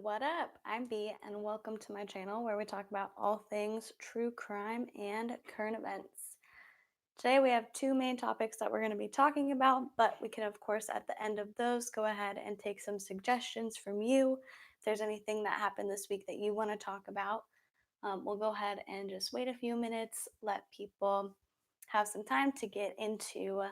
What up? I'm B, and welcome to my channel where we talk about all things true crime and current events. Today we have two main topics that we're going to be talking about, but we can, of course, at the end of those, go ahead and take some suggestions from you. If there's anything that happened this week that you want to talk about, we'll go ahead and just wait a few minutes, let people have some time to get into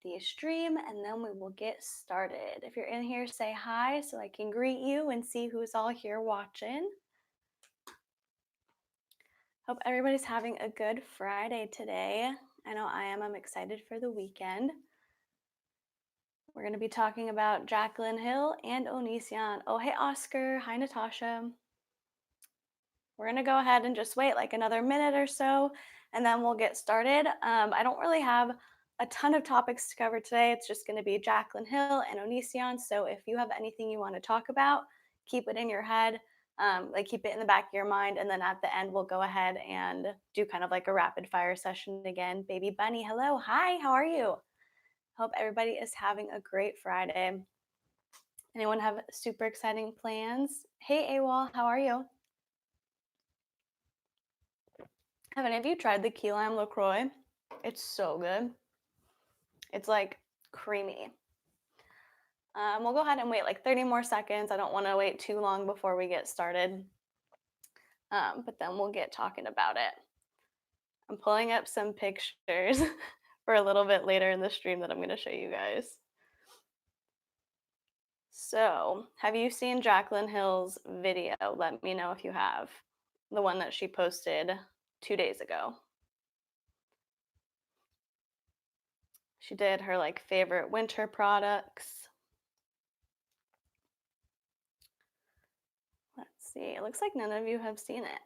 the stream, and then we will get started. If you're in here, say hi so I can greet you and see who's all here watching. Hope everybody's having a good Friday today. I know I am. I'm excited for the weekend. We're going to be talking about Jaclyn Hill and Onision. Oh, hey, Oscar. Hi, Natasha. We're going to go ahead and just wait like another minute or so, and then we'll get started. I don't really have a ton of topics to cover today. It's just going to be Jaclyn Hill and Onision. So if you have anything you want to talk about, keep it in your head, keep it in the back of your mind. And then at the end, we'll go ahead and do kind of like a rapid fire session again. Baby Bunny, hello. Hi, how are you? Hope everybody is having a great Friday. Anyone have super exciting plans? Hey, AWOL, how are you? Have any of you tried the key lime LaCroix? It's so good. It's like creamy. We'll go ahead and wait like 30 more seconds. I don't want to wait too long before we get started, but then we'll get talking about it. I'm pulling up some pictures for a little bit later in the stream that I'm going to show you guys. So, have you seen Jaclyn Hill's video? Let me know if you have. The one that she posted 2 days ago. She did her like favorite winter products. Let's see. It looks like none of you have seen it.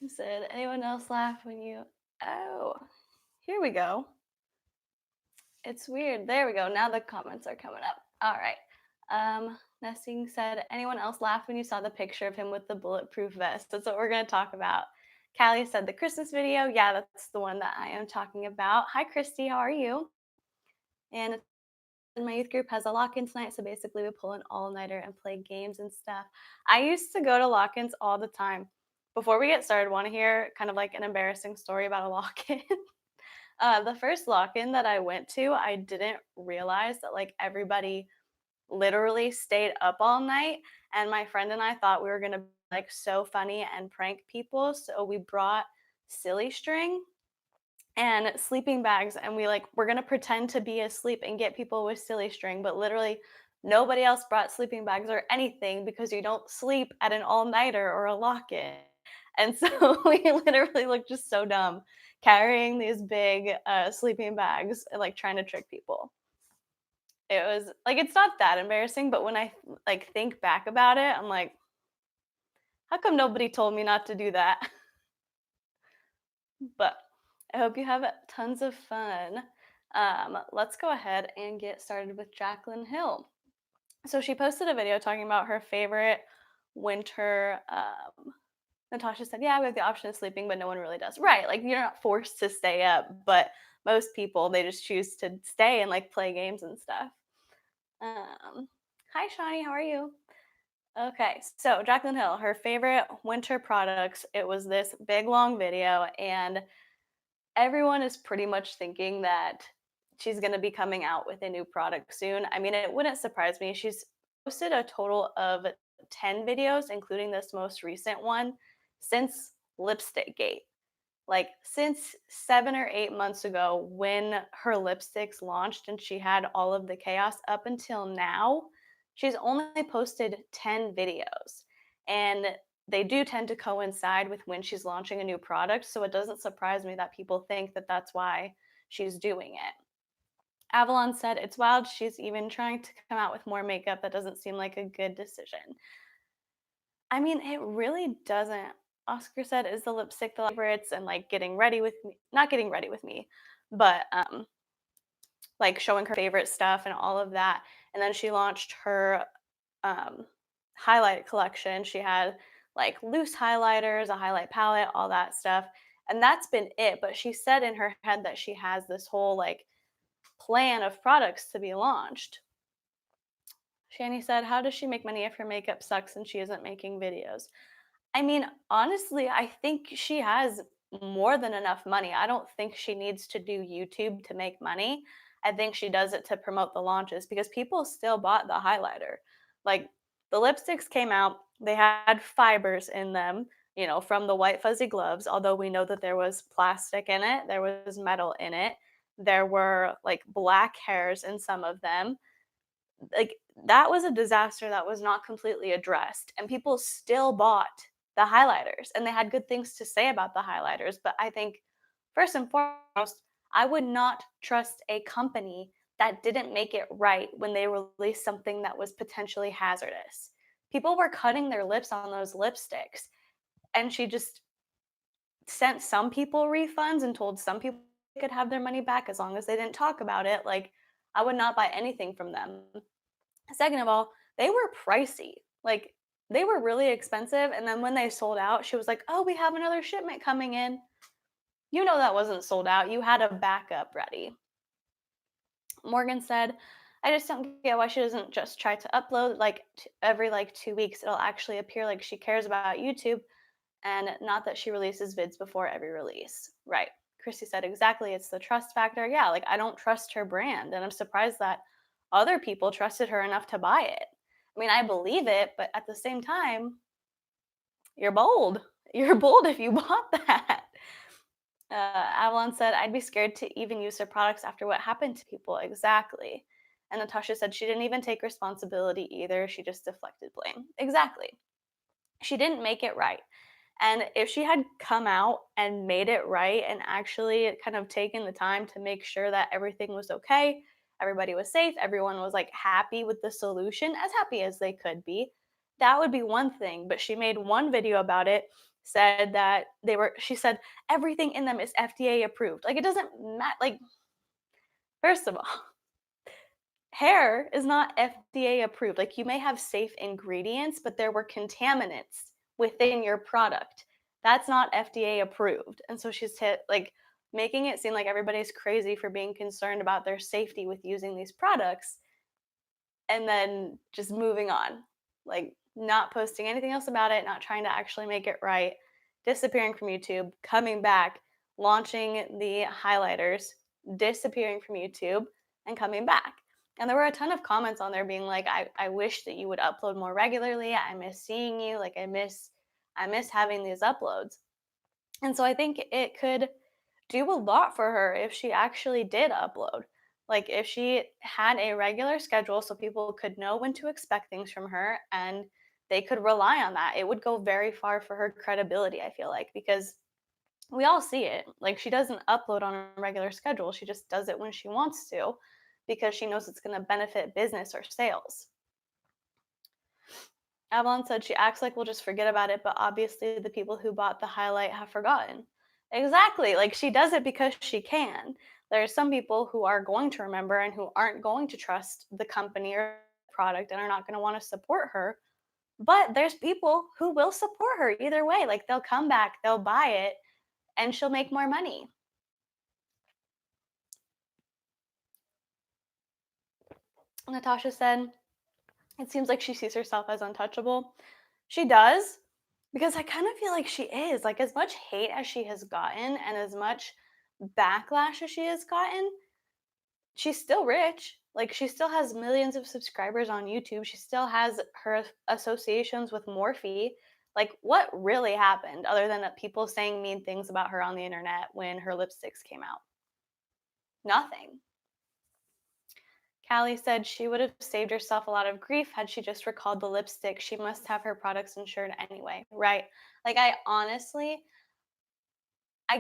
You said, anyone else laugh when you... Oh, here we go. It's weird. There we go. Now the comments are coming up. All right. Nesting said, anyone else laugh when you saw the picture of him with the bulletproof vest? That's what we're going to talk about. Callie said the Christmas video. Yeah, that's the one that I am talking about. Hi, Christy. How are you? And my youth group has a lock-in tonight, so basically we pull an all-nighter and play games and stuff. I used to go to lock-ins all the time. Before we get started, want to hear kind of like an embarrassing story about a lock-in? The first lock-in that I went to, I didn't realize that like everybody literally stayed up all night, and my friend and I thought we were gonna be like so funny and prank people, so we brought silly string and sleeping bags, and we're gonna pretend to be asleep and get people with silly string, but literally nobody else brought sleeping bags or anything because you don't sleep at an all-nighter or a lock-in. And so we literally looked just so dumb carrying these big sleeping bags and like trying to trick people. It was like, it's not that embarrassing, but when I like think back about it, I'm like, how come nobody told me not to do that? But I hope you have tons of fun. Let's go ahead and get started with Jaclyn Hill. So she posted a video talking about her favorite winter. Natasha said, yeah, we have the option of sleeping, but no one really does. Right, like you're not forced to stay up, but most people, they just choose to stay and like play games and stuff. Hi, Shawnee, how are you? Okay, so Jaclyn Hill, her favorite winter products, it was this big long video, and everyone is pretty much thinking that she's going to be coming out with a new product soon. I mean, it wouldn't surprise me. She's posted a total of 10 videos, including this most recent one, since Lipstick Gate. Like, since 7 or 8 months ago, when her lipsticks launched and she had all of the chaos up until now, she's only posted 10 videos. And they do tend to coincide with when she's launching a new product, so it doesn't surprise me that people think that that's why she's doing it. Avalon said, it's wild she's even trying to come out with more makeup. That doesn't seem like a good decision. I mean, it really doesn't. Oscar said, is the lipstick the favorites and like getting ready with me, not getting ready with me, but like showing her favorite stuff and all of that. And then she launched her highlight collection. She had like loose highlighters, a highlight palette, all that stuff. And that's been it. But she said in her head that she has this whole like plan of products to be launched. Shani said, "How does she make money if her makeup sucks and she isn't making videos?" I mean, honestly, I think she has more than enough money. I don't think she needs to do YouTube to make money. I think she does it to promote the launches because people still bought the highlighter. Like the lipsticks came out, they had fibers in them, from the white fuzzy gloves, although we know that there was plastic in it, there was metal in it, there were like black hairs in some of them. Like that was a disaster that was not completely addressed, and people still bought the highlighters and they had good things to say about the highlighters. But I think first and foremost, I would not trust a company that didn't make it right when they released something that was potentially hazardous. People were cutting their lips on those lipsticks, and she just sent some people refunds and told some people they could have their money back as long as they didn't talk about it. Like, I would not buy anything from them. Second of all, they were pricey. Like, they were really expensive, and then when they sold out, she was like, "Oh, we have another shipment coming in." You know that wasn't sold out, you had a backup ready. Morgan said, "I just don't get why she doesn't just try to upload, like, every, like, 2 weeks. It'll actually appear like she cares about YouTube, and not that she releases vids before every release." Right. Chrissy said, "Exactly, it's the trust factor." Yeah, like, I don't trust her brand, and I'm surprised that other people trusted her enough to buy it. I mean, I believe it, but at the same time, you're bold. You're bold if you bought that. Avalon said, "I'd be scared to even use her products after what happened to people." Exactly. And Natasha said she didn't even take responsibility either. She just deflected blame. Exactly. She didn't make it right. And if she had come out and made it right and actually kind of taken the time to make sure that everything was okay, everybody was safe, everyone was like happy with the solution, as happy as they could be, that would be one thing. But she made one video about it, said that she said everything in them is FDA approved. Like, it doesn't matter. Like, first of all, hair is not FDA approved. Like, you may have safe ingredients, but there were contaminants within your product. That's not FDA approved. And so she's like making it seem like everybody's crazy for being concerned about their safety with using these products and then just moving on. Like, not posting anything else about it, not trying to actually make it right, disappearing from YouTube, coming back, launching the highlighters, disappearing from YouTube, and coming back. And there were a ton of comments on there being like, I wish that you would upload more regularly. I miss seeing you. Like, I miss having these uploads. And so I think it could do a lot for her if she actually did upload. Like, if she had a regular schedule so people could know when to expect things from her and they could rely on that, it would go very far for her credibility, I feel like, because we all see it. Like, she doesn't upload on a regular schedule. She just does it when she wants to because she knows it's going to benefit business or sales. Avalon said she acts like we'll just forget about it, but obviously the people who bought the highlight have forgotten. Exactly. Like, she does it because she can. There are some people who are going to remember and who aren't going to trust the company or product and are not going to want to support her. But there's people who will support her either way. Like, they'll come back, they'll buy it, and she'll make more money. Natasha said, "It seems like she sees herself as untouchable." She does, because I kind of feel like she is. Like, as much hate as she has gotten and as much backlash as she has gotten, she's still rich. Like, she still has millions of subscribers on YouTube. She still has her associations with Morphe. Like, what really happened other than that people saying mean things about her on the internet when her lipsticks came out? Nothing. Callie said she would have saved herself a lot of grief had she just recalled the lipstick. She must have her products insured anyway, right? Like, I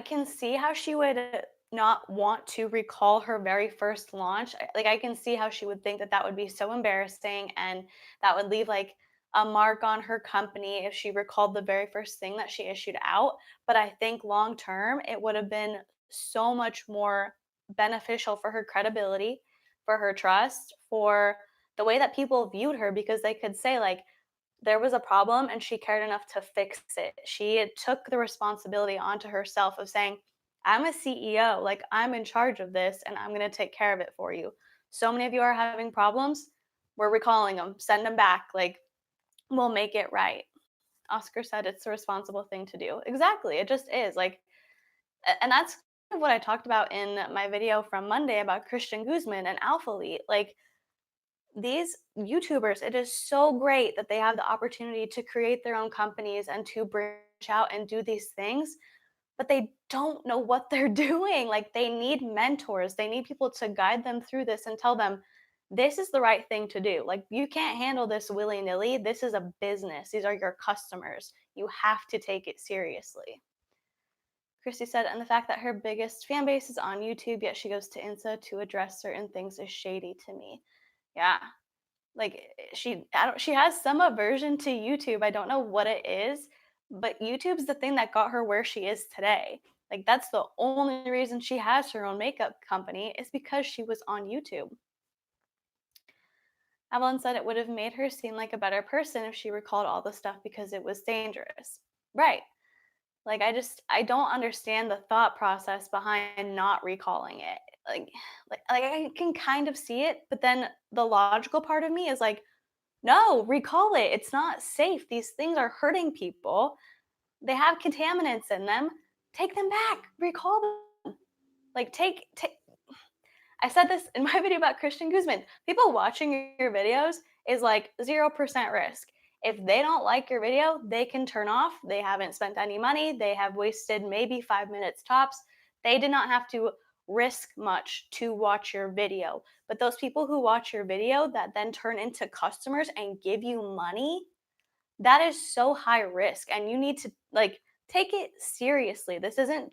can see how she would not want to recall her very first launch. Like, I can see how she would think that that would be so embarrassing and that would leave like a mark on her company if she recalled the very first thing that she issued out. But I think long term, it would have been so much more beneficial for her credibility, for her trust, for the way that people viewed her, because they could say, like, there was a problem and she cared enough to fix it. She took the responsibility onto herself of saying, I'm a CEO, like, I'm in charge of this, and I'm gonna take care of it for you. So many of you are having problems, we're recalling them. Send them back, like, we'll make it right." Oscar said it's a responsible thing to do. Exactly, it just is, like, and that's kind of what I talked about in my video from Monday about Christian Guzman and Alpha Elite. Like, these YouTubers, it is so great that they have the opportunity to create their own companies and to branch out and do these things, but they don't know what they're doing. Like, they need mentors. They need people to guide them through this and tell them this is the right thing to do. Like, you can't handle this willy-nilly. This is a business. These are your customers. You have to take it seriously. Christy said, and the fact that her biggest fan base is on YouTube, yet she goes to Insta to address certain things is shady to me. Yeah, like, she has some aversion to YouTube. I don't know what it is, but YouTube's the thing that got her where she is today. Like, that's the only reason she has her own makeup company is because she was on YouTube. Evelyn said it would have made her seem like a better person if she recalled all the stuff because it was dangerous. Right. Like, I don't understand the thought process behind not recalling it. Like like I can kind of see it, but then the logical part of me is like, no, recall it. It's not safe. These things are hurting people. They have contaminants in them. Take them back. Recall them. Like, take I said this in my video about Christian Guzman. People watching your videos is like 0% risk. If they don't like your video, they can turn off. They haven't spent any money. They have wasted maybe 5 minutes tops. They did not have to risk much to watch your video. But those people who watch your video that then turn into customers and give you money, that is so high risk. And you need to, like, take it seriously. This isn't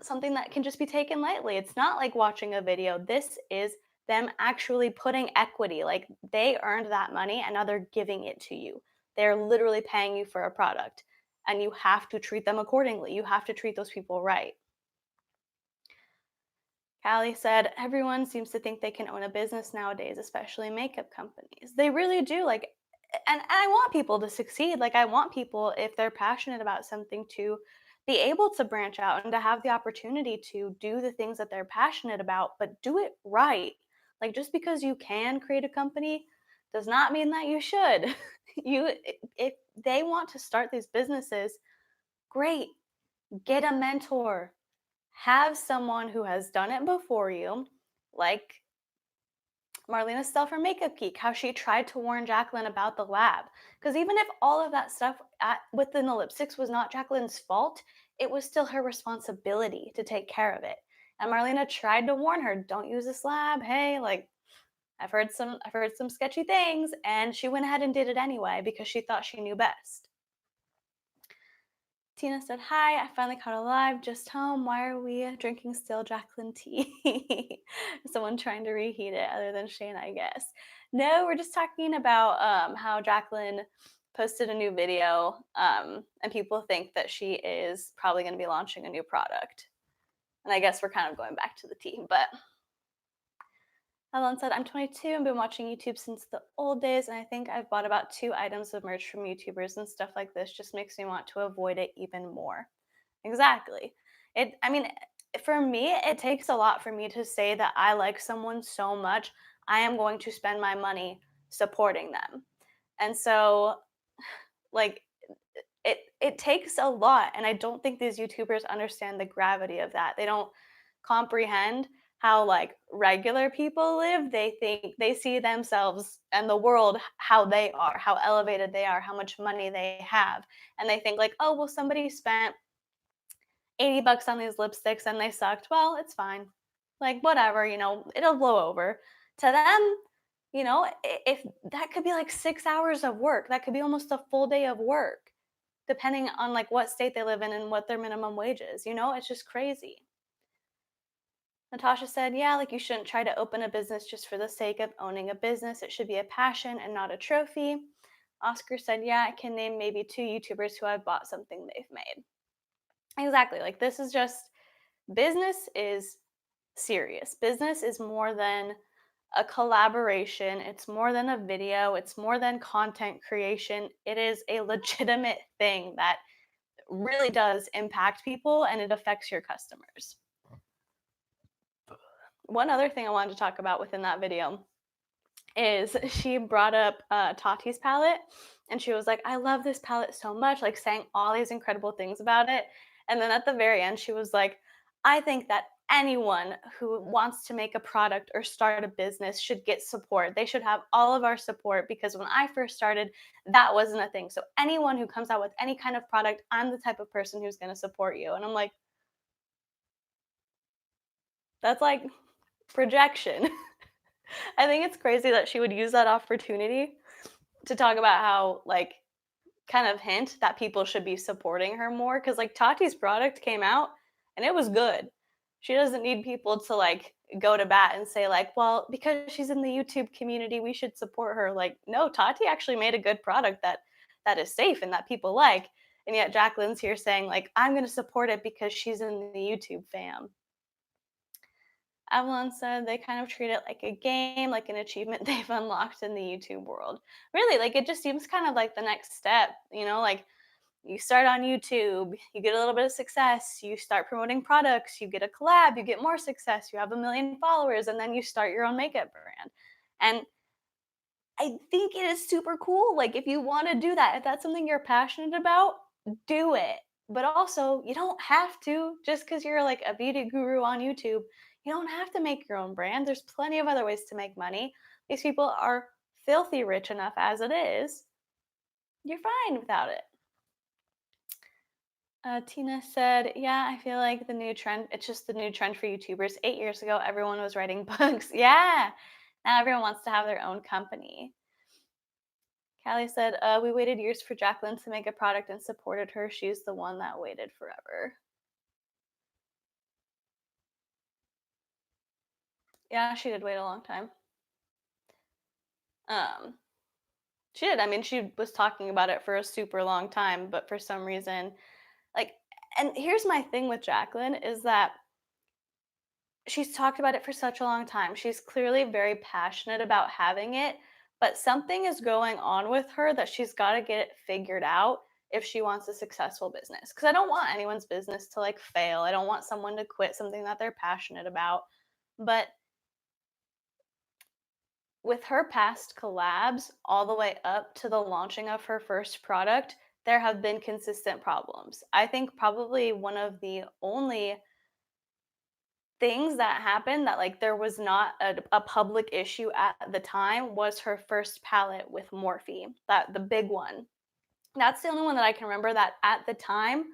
something that can just be taken lightly. It's not like watching a video. This is them actually putting equity. Like, they earned that money and now they're giving it to you. They're literally paying you for a product and you have to treat them accordingly. You have to treat those people right. Callie said, everyone seems to think they can own a business nowadays, especially makeup companies. They really do. Like, and I want people to succeed. Like, I want people, if they're passionate about something, to be able to branch out and to have the opportunity to do the things that they're passionate about, but do it right. Like, just because you can create a company does not mean that you should. you if they want to start these businesses, great. Get a mentor, have someone who has done it before you, like Marlena Stell from Makeup Geek, how she tried to warn Jaclyn about the lab. Because even if all of that stuff within the lipsticks was not Jaclyn's fault, it was still her responsibility to take care of it. And Marlena tried to warn her, don't use this lab. Hey, like, I've heard some sketchy things, and she went ahead and did it anyway because she thought she knew best. Tina said, hi, I finally caught a live, just home. Why are we drinking still Jaclyn tea? Someone trying to reheat it other than Shane, I guess. No, we're just talking about how Jaclyn posted a new video and people think that she is probably going to be launching a new product. And I guess we're kind of going back to the tea, but Helen said, I'm 22 and been watching YouTube since the old days, and I think I've bought about 2 items of merch from YouTubers, and stuff like this just makes me want to avoid it even more. Exactly. I mean, for me, it takes a lot for me to say that I like someone so much, I am going to spend my money supporting them. And so, like, it takes a lot, and I don't think these YouTubers understand the gravity of that. They don't comprehend how, like, regular people live. They see themselves and the world how they are, how elevated they are, how much money they have, and they think like, oh well, somebody spent $80 on these lipsticks and they sucked. Well, it's fine. Like, whatever, it'll blow over. To them, if that could be like 6 hours of work, that could be almost a full day of work, depending on like what state they live in and what their minimum wage is. It's just crazy. Natasha said, yeah, like, you shouldn't try to open a business just for the sake of owning a business. It should be a passion and not a trophy. Oscar said, yeah, I can name maybe 2 YouTubers who I've bought something they've made. Exactly. Like, this is just, business is serious. Business is more than a collaboration. It's more than a video. It's more than content creation. It is a legitimate thing that really does impact people and it affects your customers. One other thing I wanted to talk about within that video is she brought up Tati's palette, and she was like, I love this palette so much, like saying all these incredible things about it. And then at the very end, she was like, I think that anyone who wants to make a product or start a business should get support. They should have all of our support because when I first started, that wasn't a thing. So anyone who comes out with any kind of product, I'm the type of person who's going to support you. And I'm like, that's like projection. I think it's crazy that she would use that opportunity to talk about how, like, kind of hint that people should be supporting her more because, like, Tati's product came out and it was good. She doesn't need people to, like, go to bat and say, like, well, because she's in the YouTube community, we should support her. Like, no, Tati actually made a good product that is safe and that people like. And yet Jaclyn's here saying, like, I'm going to support it because she's in the YouTube fam. Avalon said they kind of treat it like a game, like an achievement they've unlocked in the YouTube world. Really, like it just seems kind of like the next step, like you start on YouTube, you get a little bit of success, you start promoting products, you get a collab, you get more success, you have 1 million followers, and then you start your own makeup brand. And I think it is super cool. Like, if you want to do that, if that's something you're passionate about, do it. But also, you don't have to just because you're like a beauty guru on YouTube. You don't have to make your own brand. There's plenty of other ways to make money. These people are filthy rich enough as it is. You're fine without it. Tina said, yeah, I feel like the new trend, it's just the new trend for YouTubers. 8 years ago, everyone was writing books. Yeah. Now everyone wants to have their own company. Callie said, we waited years for Jaclyn to make a product and supported her. She's the one that waited forever. Yeah, she did wait a long time. She did. I mean, she was talking about it for a super long time, but for some reason, like, and here's my thing with Jaclyn is that she's talked about it for such a long time. She's clearly very passionate about having it, but something is going on with her that she's got to get it figured out if she wants a successful business. Because I don't want anyone's business to like fail. I don't want someone to quit something that they're passionate about. But with her past collabs, all the way up to the launching of her first product, there have been consistent problems. I think probably one of the only things that happened that like there was not a public issue at the time was her first palette with Morphe, that the big one. That's the only one that I can remember that at the time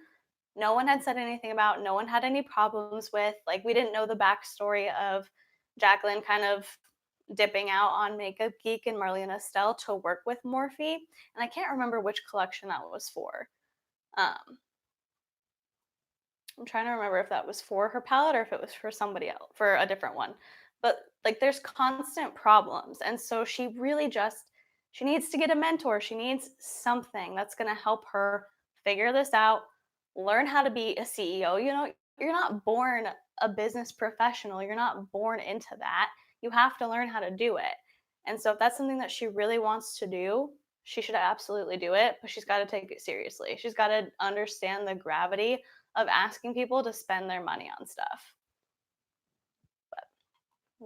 no one had said anything about, no one had any problems with. Like we didn't know the backstory of Jaclyn kind of dipping out on Makeup Geek and Marlene Estelle to work with Morphe, and I can't remember which collection that was for. Um, I'm trying to remember if that was for her palette or if it was for somebody else, for a different one. But like there's constant problems. And so she needs to get a mentor. She needs something that's going to help her figure this out, learn how to be a CEO. You're not born a business professional. You're not born into that. You have to learn how to do it. And so if that's something that she really wants to do, she should absolutely do it, but she's got to take it seriously. She's got to understand the gravity of asking people to spend their money on stuff. But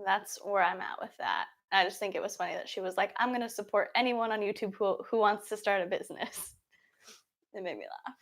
that's where I'm at with that. I just think it was funny that she was like, I'm going to support anyone on YouTube who wants to start a business. It made me laugh.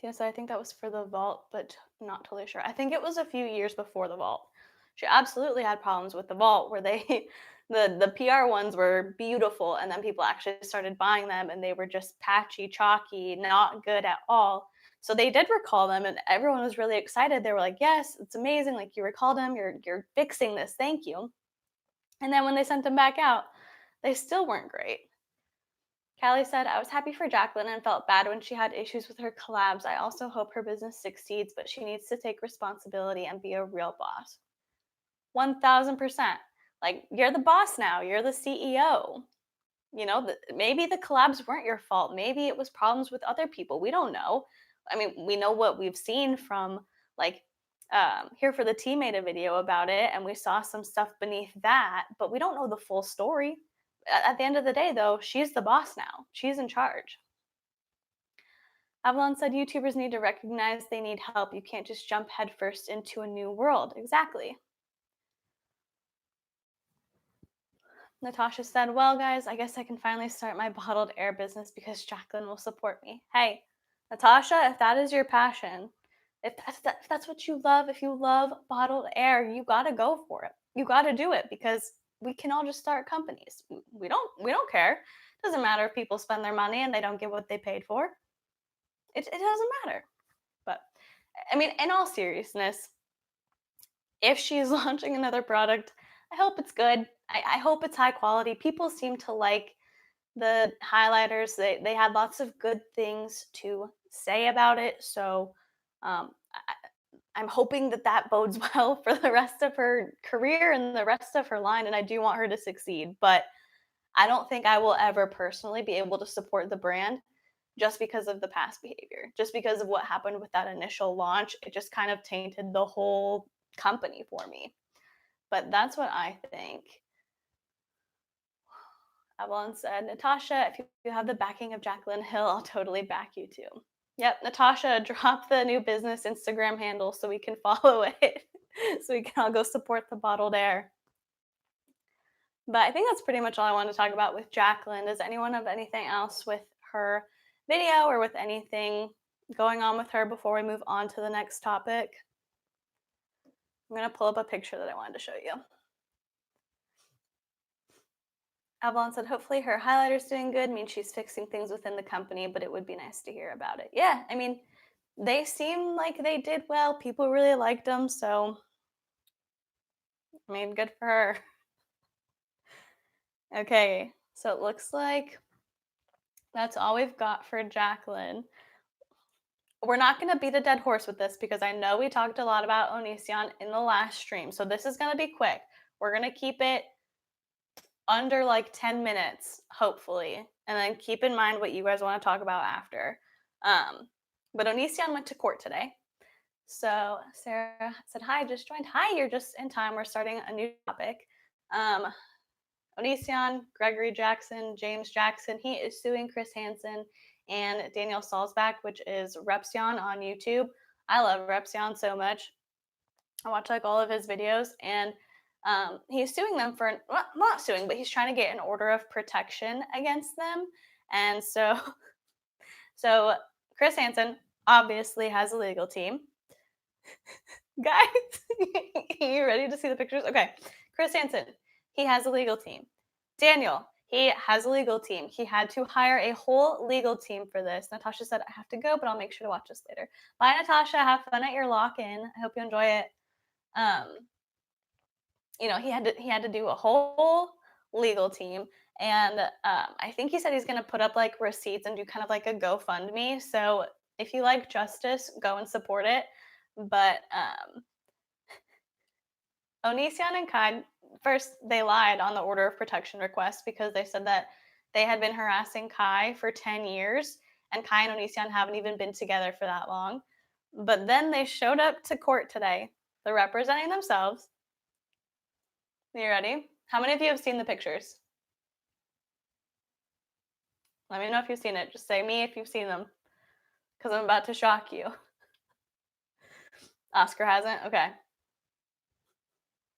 Tina said, I think that was for the vault, but not totally sure. I think it was a few years before the vault. She absolutely had problems with the vault where they the PR ones were beautiful and then people actually started buying them and they were just patchy, chalky, not good at all. So they did recall them and everyone was really excited. They were like, "Yes, it's amazing. Like you recalled them. You're fixing this. Thank you." And then when they sent them back out, they still weren't great. Callie said, I was happy for Jaclyn and felt bad when she had issues with her collabs. I also hope her business succeeds, but she needs to take responsibility and be a real boss. 1000%. Like, you're the boss now, you're the CEO. Maybe the collabs weren't your fault. Maybe it was problems with other people. We don't know. I mean, we know what we've seen from, like, Here for the Tea made a video about it, and we saw some stuff beneath that, but we don't know the full story. At the end of the day, though, she's the boss now. She's in charge. Avalon said YouTubers need to recognize they need help. You can't just jump headfirst into a new world. Exactly. Natasha said, well, guys, I guess I can finally start my bottled air business because Jaclyn will support me. Hey, Natasha, if that is your passion, if that's what you love, if you love bottled air, you got to go for it. You got to do it because we can all just start companies. We don't care. It doesn't matter if people spend their money and they don't get what they paid for. It doesn't matter. But I mean, in all seriousness, if she's launching another product, I hope it's good. I hope it's high quality. People seem to like the highlighters. They had lots of good things to say about it. So I'm hoping that that bodes well for the rest of her career and the rest of her line. And I do want her to succeed. But I don't think I will ever personally be able to support the brand just because of the past behavior, just because of what happened with that initial launch. It just kind of tainted the whole company for me. But that's what I think. Avalon said, Natasha, if you have the backing of Jaclyn Hill, I'll totally back you too. Yep, Natasha, drop the new business Instagram handle so we can follow it, so we can all go support the bottled air. But I think that's pretty much all I wanted to talk about with Jaclyn. Does anyone have anything else with her video or with anything going on with her before we move on to the next topic? I'm going to pull up a picture that I wanted to show you. Avalon said, hopefully her highlighter's doing good, means she's fixing things within the company, but it would be nice to hear about it. Yeah, I mean, they seem like they did well. People really liked them, so I mean, good for her. Okay, so it looks like that's all we've got for Jaclyn. We're not going to beat a dead horse with this because I know we talked a lot about Onision in the last stream, so this is going to be quick. We're going to keep it under like 10 minutes, hopefully, and then keep in mind what you guys want to talk about after. But Onision went to court today. So Sarah said, hi, just joined. Hi, you're just in time. We're starting a new topic. Onision, Gregory Jackson, James Jackson, he is suing Chris Hansen and Daniel Salzback, which is Repsion on YouTube. I love Repsion so much. I watch like all of his videos, and he's suing them for not suing, but he's trying to get an order of protection against them. And so Chris Hansen obviously has a legal team. Guys, you ready to see the pictures? Okay, Chris Hansen, he has a legal team. Daniel, he has a legal team. He had to hire a whole legal team for this. Natasha said, I have to go, but I'll make sure to watch this later. Bye, Natasha. Have fun at your lock-in. I hope you enjoy it. You know, he had to do a whole legal team. And I think he said he's going to put up like receipts and do kind of like a GoFundMe. So if you like justice, go and support it. But Onision and Kai, first, they lied on the order of protection request because they said that they had been harassing Kai for 10 years, and Kai and Onision haven't even been together for that long. But then they showed up to court today. They're representing themselves. You ready? How many of you have seen the pictures? Let me know if you've seen it. Just say me if you've seen them, because I'm about to shock you. Oscar hasn't? Okay.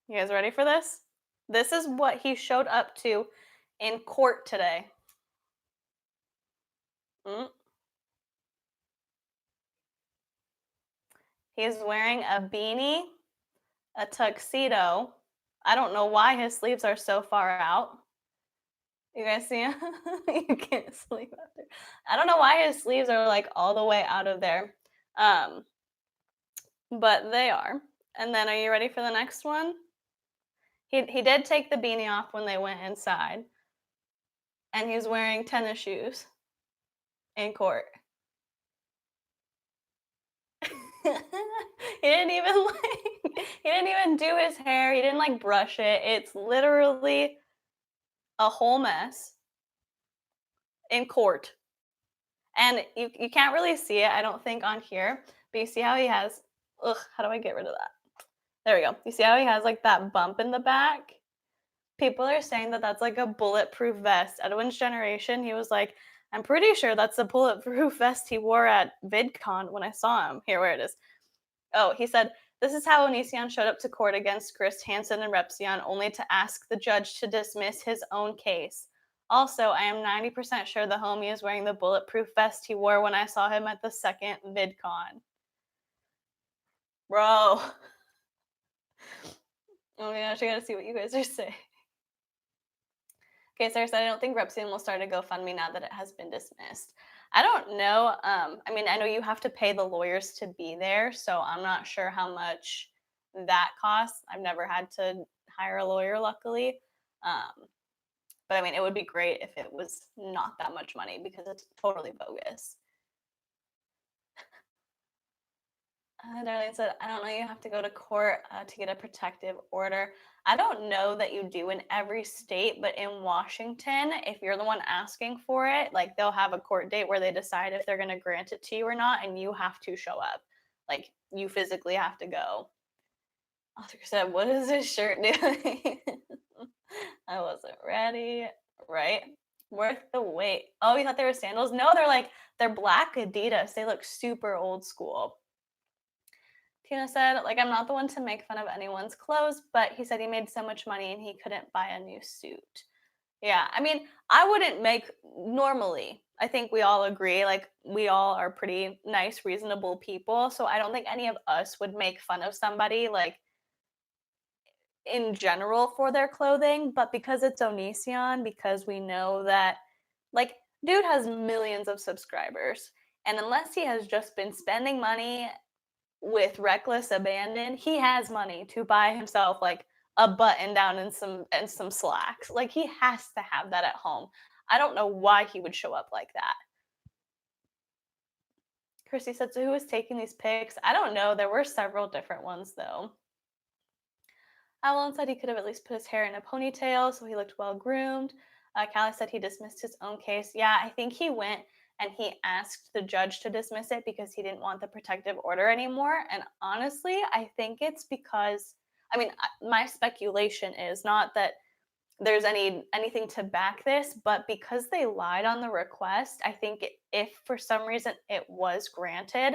You guys ready for this? This is what he showed up to in court today. He's wearing a beanie, a tuxedo. I don't know why his sleeves are so far out. You guys see him? You can't sleep out there. I don't know why his sleeves are like all the way out of there. But they are. And then are you ready for the next one? He did take the beanie off when they went inside. And he's wearing tennis shoes in court. he didn't even do his hair. He didn't like brush it. It's literally a whole mess in court. And you can't really see it, I don't think, on here. But you see how he has, how do I get rid of that? There we go. You see how he has like that bump in the back? People are saying that that's like a bulletproof vest. Edwin's generation, he was like, I'm pretty sure that's the bulletproof vest he wore at VidCon when I saw him. Here, where it is. Oh, he said, this is how Onision showed up to court against Chris Hansen and Repzion, only to ask the judge to dismiss his own case. Also, I am 90% sure the homie is wearing the bulletproof vest he wore when I saw him at the second VidCon. Bro. Oh my gosh, I gotta see what you guys are saying. Okay, Sarah said, I don't think Repzion will start a GoFundMe now that it has been dismissed. I don't know. I mean, I know you have to pay the lawyers to be there, so I'm not sure how much that costs. I've never had to hire a lawyer, luckily. Um, but I mean, it would be great if it was not that much money because it's totally bogus. Darlene said, I don't know, you have to go to court to get a protective order. I don't know that you do in every state, but in Washington, if you're the one asking for it, like they'll have a court date where they decide if they're going to grant it to you or not, and you have to show up. Like you physically have to go. Oscar said, what is this shirt doing? I wasn't ready. Right? Worth the wait. Oh, you thought they were sandals? No, they're black Adidas. They look super old school. Tina said, like, I'm not the one to make fun of anyone's clothes, but he said he made so much money and he couldn't buy a new suit. Yeah, I mean, I wouldn't make normally. I think we all agree, like, we all are pretty nice, reasonable people. So I don't think any of us would make fun of somebody, like, in general for their clothing. But because it's Onision, because we know that, like, dude has millions of subscribers. And unless he has just been spending money with reckless abandon, he has money to buy himself like a button down and some slacks. Like he has to have that at home. I don't know why he would show up like that. Christy said, so who was taking these pics? I don't know. There were several different ones though. Avalon said he could have at least put his hair in a ponytail so he looked well groomed. Callie said he dismissed his own case. Yeah, I think he went and he asked the judge to dismiss it because he didn't want the protective order anymore. And honestly, I think it's because, I mean, my speculation is not that there's anything to back this, but because they lied on the request, I think if for some reason it was granted,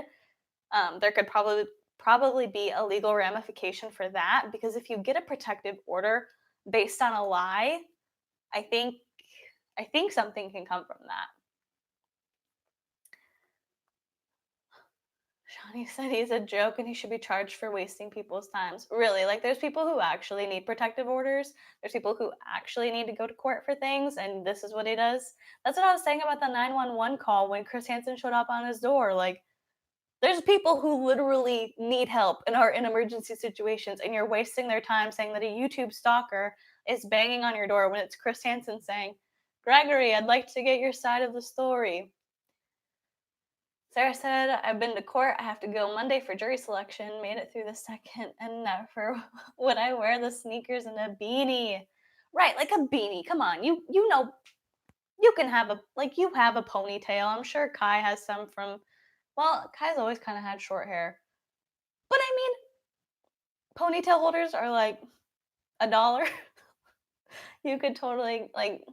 there could probably be a legal ramification for that, because if you get a protective order based on a lie, I think something can come from that. Shawnee said he's a joke and he should be charged for wasting people's times. Really, like there's people who actually need protective orders. There's people who actually need to go to court for things, and this is what he does. That's what I was saying about the 911 call when Chris Hansen showed up on his door. Like, there's people who literally need help and are in emergency situations, and you're wasting their time saying that a YouTube stalker is banging on your door when it's Chris Hansen saying, Gregory, I'd like to get your side of the story. Sarah said, I've been to court. I have to go Monday for jury selection. Made it through the second, and never would I wear the sneakers and a beanie. Right, like a beanie. Come on, you know, you can have you have a ponytail. I'm sure Kai has some from. Well, Kai's always kind of had short hair, but I mean, ponytail holders are like $1. You could totally like.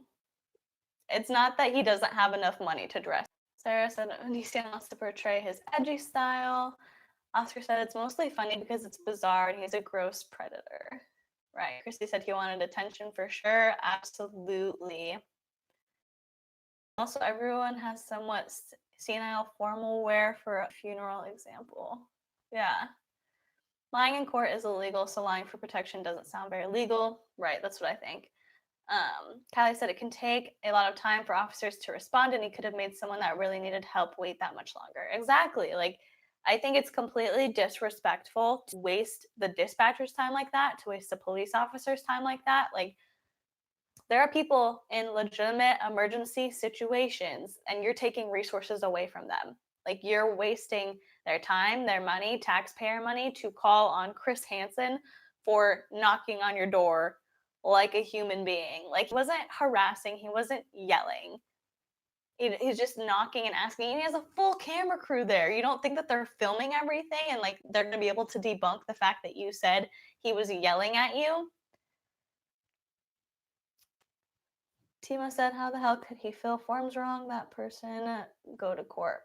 It's not that he doesn't have enough money to dress. Sarah said Onision wants to portray his edgy style. Oscar said it's mostly funny because it's bizarre and he's a gross predator. Right. Christy said he wanted attention for sure. Absolutely. Also, everyone has somewhat senile formal wear for a funeral example. Yeah. Lying in court is illegal, so lying for protection doesn't sound very legal. Right. That's what I think. Callie said it can take a lot of time for officers to respond, and he could have made someone that really needed help wait that much longer. Exactly. Like, I think it's completely disrespectful to waste the dispatcher's time like that, to waste the police officer's time like that. Like, there are people in legitimate emergency situations, and you're taking resources away from them. Like, you're wasting their time, their money, taxpayer money to call on Chris Hansen for knocking on your door like a human being. Like, he wasn't harassing, he wasn't yelling. He's just knocking and asking, and he has a full camera crew there. You don't think that they're filming everything and like they're going to be able to debunk the fact that you said he was yelling at you? Timo said, how the hell could he fill forms wrong? That person go to court.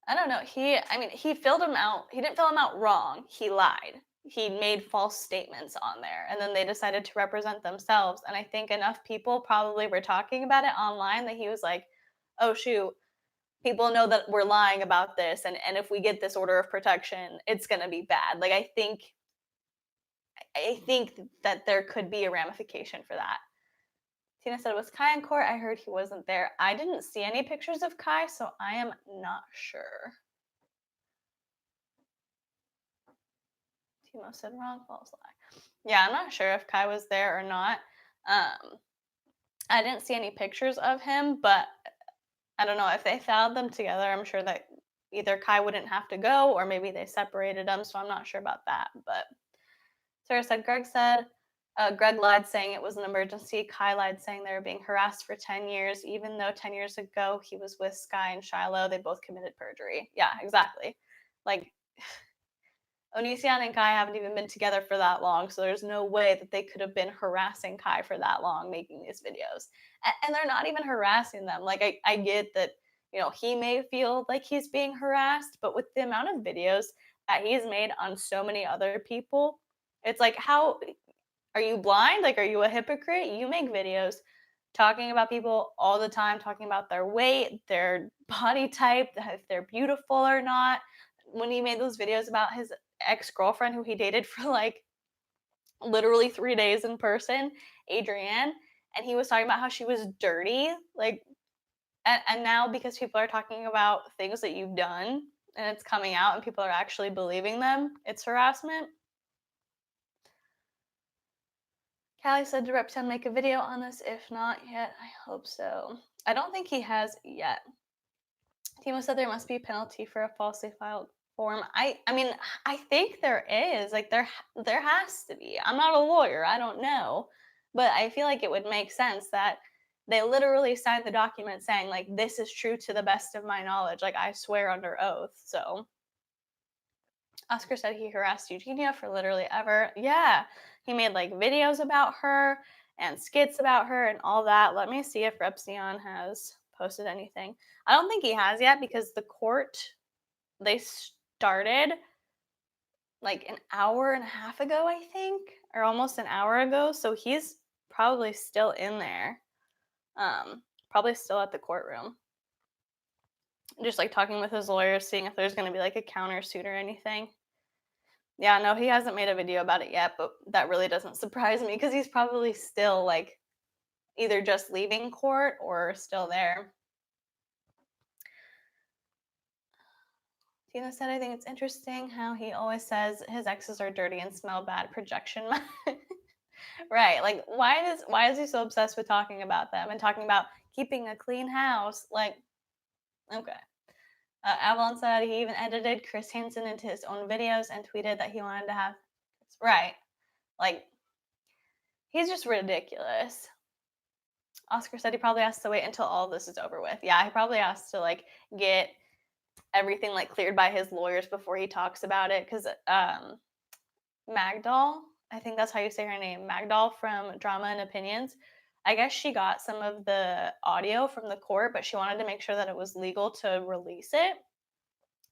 I don't know. He filled them out. He didn't fill them out wrong. He lied. He made false statements on there. And then they decided to represent themselves. And I think enough people probably were talking about it online that he was like, oh, shoot, people know that we're lying about this. And if we get this order of protection, it's going to be bad. Like, I think that there could be a ramification for that. Tina said, was Kai in court? I heard he wasn't there. I didn't see any pictures of Kai, so I am not sure. Timo said, wrong, false, lie. Yeah, I'm not sure if Kai was there or not. I didn't see any pictures of him, but I don't know. If they filed them together, I'm sure that either Kai wouldn't have to go or maybe they separated them, so I'm not sure about that. But Sarah said, Greg lied saying it was an emergency. Kai lied saying they were being harassed for 10 years. Even though 10 years ago he was with Sky and Shiloh, they both committed perjury. Yeah, exactly. Like, Oniisan and Kai haven't even been together for that long, so there's no way that they could have been harassing Kai for that long making these videos. And they're not even harassing them. Like, I get that, he may feel like he's being harassed, but with the amount of videos that he's made on so many other people, it's like, how are you blind? Like, are you a hypocrite? You make videos talking about people all the time, talking about their weight, their body type, if they're beautiful or not. When he made those videos about his ex-girlfriend who he dated for like literally 3 days in person, Adrienne, and he was talking about how she was dirty, like, and now because people are talking about things that you've done and it's coming out and people are actually believing them, it's harassment. Callie said, did Repton make a video on this? If not yet, I hope so. I don't think he has yet. Timo said there must be a penalty for a falsely filed form. I mean, I think there is. Like, there has to be. I'm not a lawyer. I don't know. But I feel like it would make sense that they literally signed the document saying, like, this is true to the best of my knowledge. Like, I swear under oath. So Oscar said he harassed Eugenia for literally ever. Yeah, he made like videos about her and skits about her and all that. Let me see if Repzion has posted anything. I don't think he has yet because the court, they started like an hour and a half ago, I think, or almost an hour ago. So he's probably still in there, probably still at the courtroom. Just like talking with his lawyers, seeing if there's going to be like a countersuit or anything. Yeah, no, he hasn't made a video about it yet, but that really doesn't surprise me because he's probably still like either just leaving court or still there. Tina said, I think it's interesting how he always says his exes are dirty and smell bad, projection. Right, like why is he so obsessed with talking about them and talking about keeping a clean house? Like, okay. Avalon said he even edited Chris Hansen into his own videos and tweeted that he wanted to have, right, like, he's just ridiculous. Oscar said he probably has to wait until all this is over with. Yeah, he probably has to like get everything like cleared by his lawyers before he talks about it. Because Magdal, I think that's how you say her name, Magdal from Drama and Opinions. I guess she got some of the audio from the court, but she wanted to make sure that it was legal to release it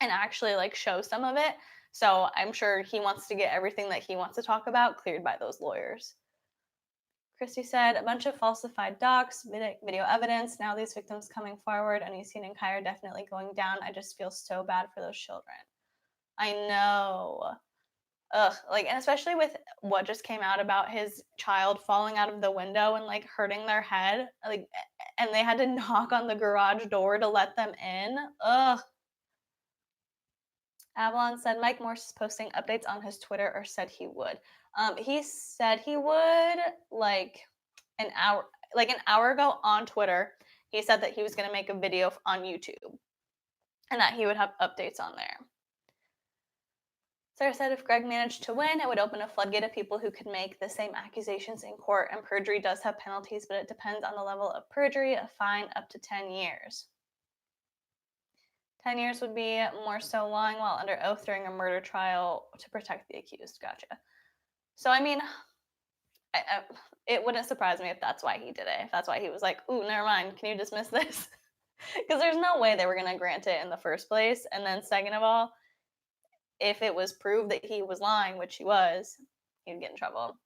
and actually like show some of it. So I'm sure he wants to get everything that he wants to talk about cleared by those lawyers. Christy said, a bunch of falsified docs, video evidence. Now these victims coming forward. Oniisan and Kai are definitely going down. I just feel so bad for those children. I know. Ugh, like, and especially with what just came out about his child falling out of the window and like hurting their head, like, and they had to knock on the garage door to let them in. Ugh. Avalon said Mike Morse is posting updates on his Twitter or said he would. He said he would like an hour ago on Twitter. He said that he was going to make a video on YouTube and that he would have updates on there. Sarah said if Greg managed to win, it would open a floodgate of people who could make the same accusations in court, and perjury does have penalties, but it depends on the level of perjury, a fine up to 10 years. 10 years would be more so lying while under oath during a murder trial to protect the accused. Gotcha. So, I mean, It wouldn't surprise me if that's why he did it. If that's why he was like, "Ooh, never mind. Can you dismiss this?" Because there's no way they were gonna grant it in the first place. And then second of all, if it was proved that he was lying, which he was, he'd get in trouble.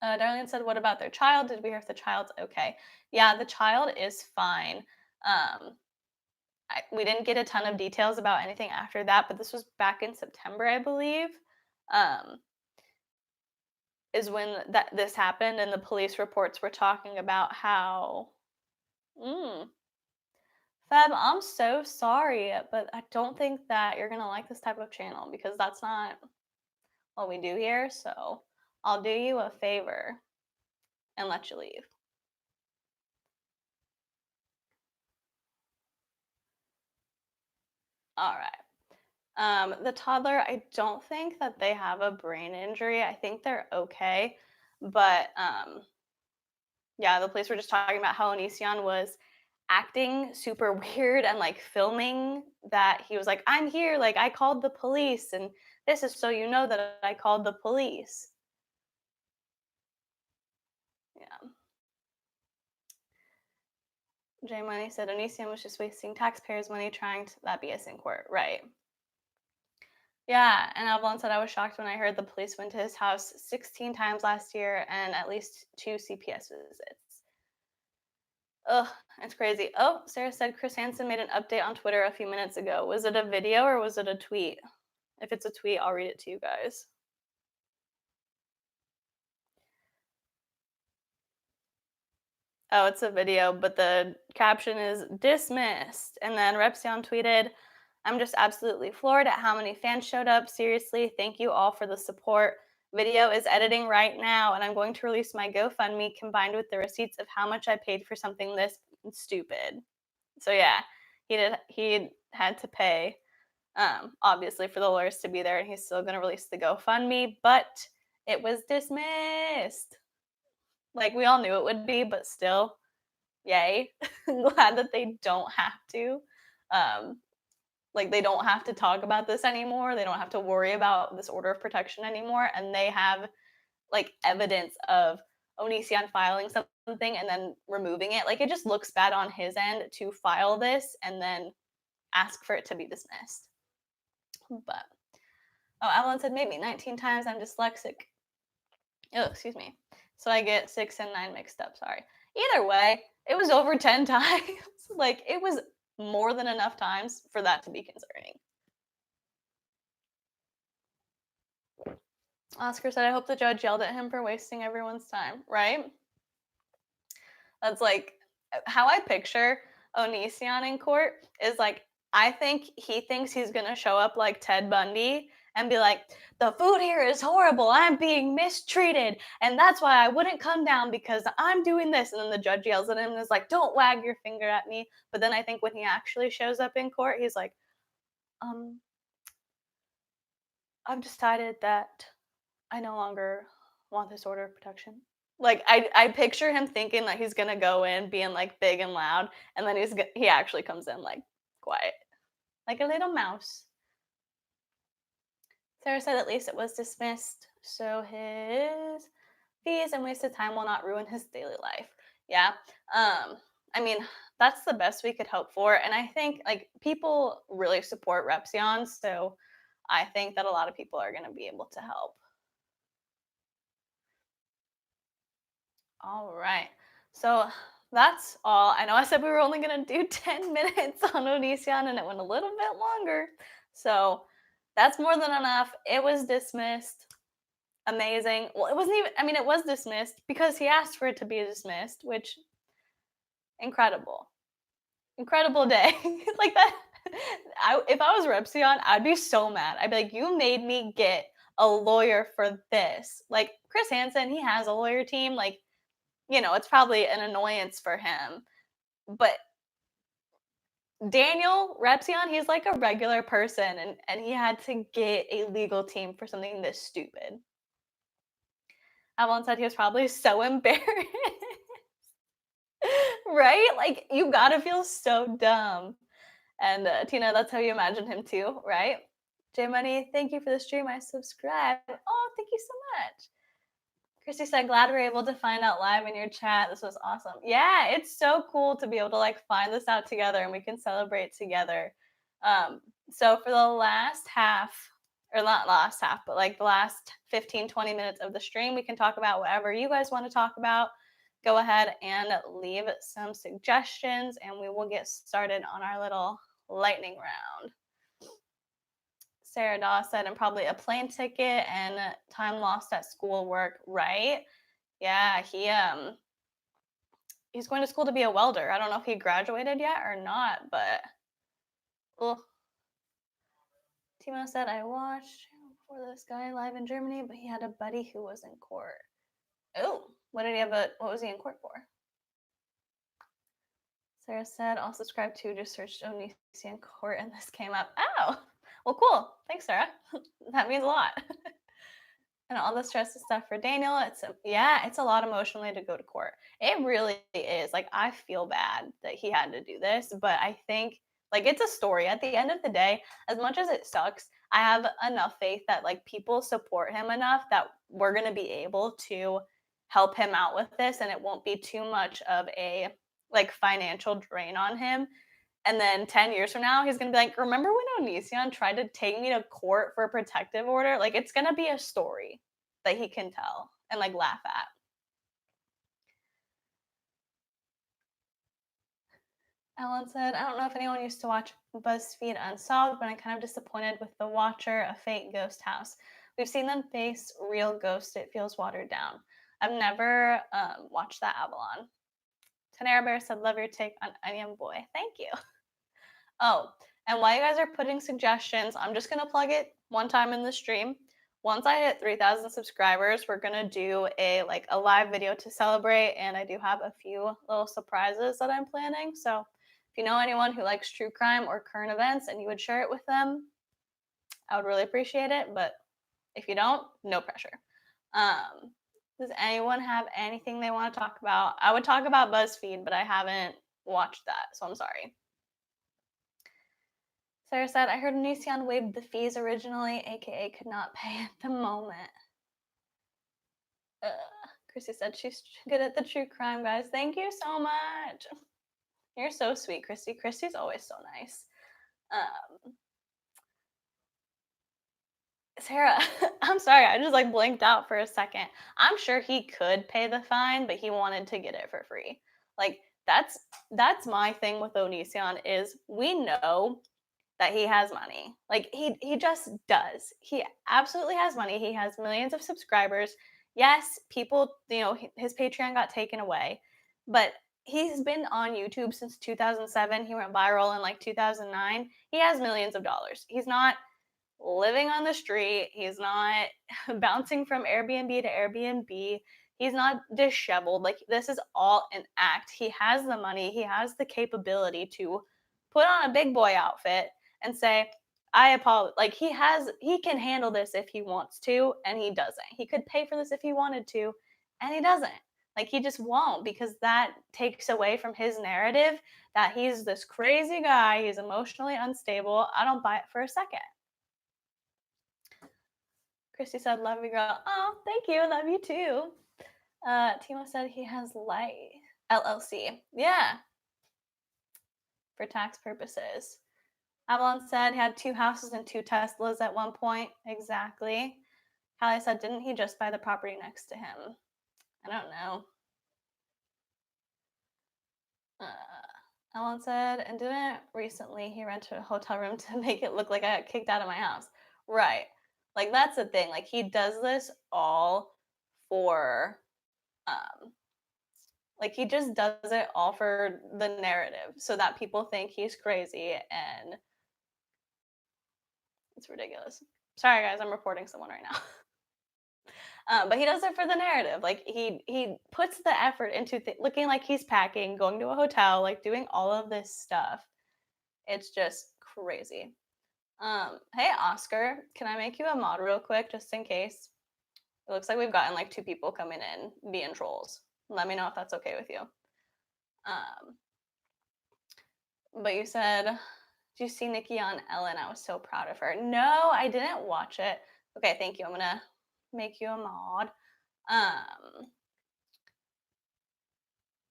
Darlene said, "What about their child? Did we hear if the child's okay?" Yeah, the child is fine. Um, we didn't get a ton of details about anything after that, but this was back in September, I believe. Um, is when that this happened, and the police reports were talking about how. Mm, Feb, I'm so sorry, but I don't think that you're gonna like this type of channel because that's not what we do here. So I'll do you a favor and let you leave. All right. The toddler, I don't think that they have a brain injury. I think they're okay. But yeah, the police were just talking about how Onision was acting super weird and like filming that he was like, "I'm here, like I called the police, and this is so you know that I called the police." Yeah. J Money said Onision was just wasting taxpayers' money trying to that BS in court. Right. Yeah, and Avalon said I was shocked when I heard the police went to his house 16 times last year and at least 2 CPS visits. Ugh, it's crazy. Oh, Sarah said Chris Hansen made an update on Twitter a few minutes ago. Was it a video or was it a tweet? If it's a tweet, I'll read it to you guys. Oh, it's a video, but the caption is dismissed. And then Repsion tweeted, "I'm just absolutely floored at how many fans showed up. Seriously, thank you all for the support. Video is editing right now, and I'm going to release my GoFundMe combined with the receipts of how much I paid for something this stupid." So yeah, he had to pay, obviously for the lawyers to be there, and he's still going to release the GoFundMe, but it was dismissed. Like we all knew it would be, but still, yay. Glad that they don't have to. Um, like they don't have to talk about this anymore. They don't have to worry about this order of protection anymore. And they have like evidence of Onision filing something and then removing it. Like it just looks bad on his end to file this and then ask for it to be dismissed. But oh, Avalon said maybe 19 times. I'm dyslexic. Oh, excuse me. So I get 6 and 9 mixed up. Sorry. Either way, it was over 10 times. Like it was more than enough times for that to be concerning. Oscar said, "I hope the judge yelled at him for wasting everyone's time." Right? That's like how I picture Onision in court is like I think he thinks he's gonna show up like Ted Bundy and be like, "The food here is horrible. I'm being mistreated, and that's why I wouldn't come down because I'm doing this." And then the judge yells at him and is like, "Don't wag your finger at me." But then I think when he actually shows up in court, he's like, "Um, I've decided that I no longer want this order of protection." Like I picture him thinking that he's gonna go in being like big and loud, and then he actually comes in like quiet, like a little mouse. Sarah said at least it was dismissed, so his fees and wasted time will not ruin his daily life. Yeah. I mean, that's the best we could hope for. And I think like people really support Repsion, so I think that a lot of people are gonna be able to help. All right. So that's all. I know I said we were only going to do 10 minutes on Onision and it went a little bit longer. So that's more than enough. It was dismissed. Amazing. Well, it wasn't even, I mean, it was dismissed because he asked for it to be dismissed, which incredible. Incredible day. Like that. If I was Repsion, I'd be so mad. I'd be like, you made me get a lawyer for this. Like Chris Hansen, he has a lawyer team. Like, it's probably an annoyance for him. But Daniel Repsion, he's like a regular person, and he had to get a legal team for something this stupid. Avalon said he was probably so embarrassed. Right? Like, you gotta feel so dumb. And Tina, that's how you imagine him too, right? J Money, thank you for the stream. I subscribe. Oh, thank you so much. Christy said, glad we are able to find out live in your chat. This was awesome. Yeah, it's so cool to be able to like find this out together and we can celebrate together. Um, so for the last half, or not last half, but like the last 15, 20 minutes of the stream, we can talk about whatever you guys want to talk about. Go ahead and leave some suggestions and we will get started on our little lightning round. Sarah Daw said, and probably a plane ticket and time lost at school work, right? Yeah, he's going to school to be a welder. I don't know if he graduated yet or not, but ugh. Timo said, I watched before this guy live in Germany, but he had a buddy who was in court. Oh, what was he in court for? Sarah said, I'll subscribe to, just searched Onision court and this came up. Oh, well, cool. Thanks, Sarah. That means a lot. And all the stress and stuff for Daniel. It's a lot emotionally to go to court. It really is. Like, I feel bad that he had to do this, but I think like it's a story. At the end of the day, as much as it sucks, I have enough faith that like people support him enough that we're gonna be able to help him out with this and it won't be too much of a like financial drain on him. And then 10 years from now, he's going to be like, remember when Onision tried to take me to court for a protective order? Like, it's going to be a story that he can tell and like laugh at. Ellen said, I don't know if anyone used to watch BuzzFeed Unsolved, but I'm kind of disappointed with The Watcher, a fake ghost house. We've seen them face real ghosts. It feels watered down. I've never watched that, Avalon. Tanera Bear said, love your take on Onion Boy. Thank you. Oh, and while you guys are putting suggestions, I'm just going to plug it one time in the stream. Once I hit 3,000 subscribers, we're going to do a live video to celebrate, and I do have a few little surprises that I'm planning. So if you know anyone who likes true crime or current events and you would share it with them, I would really appreciate it. But if you don't, no pressure. Does anyone have anything they want to talk about? I would talk about BuzzFeed, but I haven't watched that, so I'm sorry. Sarah said, I heard Onision waived the fees originally, aka could not pay at the moment. Chrissy said she's good at the true crime, guys. Thank you so much. You're so sweet, Christy. Christy's always so nice. Sarah, I'm sorry, I just like blinked out for a second. I'm sure he could pay the fine, but he wanted to get it for free. Like that's my thing with Onision is we know that he has money. Like he just does. He absolutely has money. He has millions of subscribers. Yes, people, his Patreon got taken away, but he's been on YouTube since 2007. He went viral in like 2009. He has millions of dollars. He's not living on the street. He's not bouncing from Airbnb to Airbnb. He's not disheveled. Like this is all an act. He has the money. He has the capability to put on a big boy outfit and say, I apologize. Like he can handle this if he wants to, and he doesn't. He could pay for this if he wanted to, and he doesn't. Like he just won't because that takes away from his narrative that he's this crazy guy. He's emotionally unstable. I don't buy it for a second. Christy said, love you, girl. Oh, thank you. Love you too. Timo said he has Light LLC. Yeah. For tax purposes. Avalon said he had 2 houses and 2 Teslas at one point. Exactly. Callie said, didn't he just buy the property next to him? I don't know. Ellen said, and didn't recently he rented a hotel room to make it look like I got kicked out of my house. Right. Like that's the thing. Like he does this all for like he just does it all for the narrative so that people think he's crazy and it's ridiculous. Sorry guys, I'm reporting someone right now. But he does it for the narrative. Like he puts the effort into looking like he's packing, going to a hotel, like doing all of this stuff. It's just crazy. Hey Oscar, can I make you a mod real quick just in case? It looks like we've gotten like 2 people coming in being trolls. Let me know if that's okay with you. But you said, did you see Nikki on Ellen? I was so proud of her. No, I didn't watch it. Okay, thank you. I'm gonna make you a mod. Um,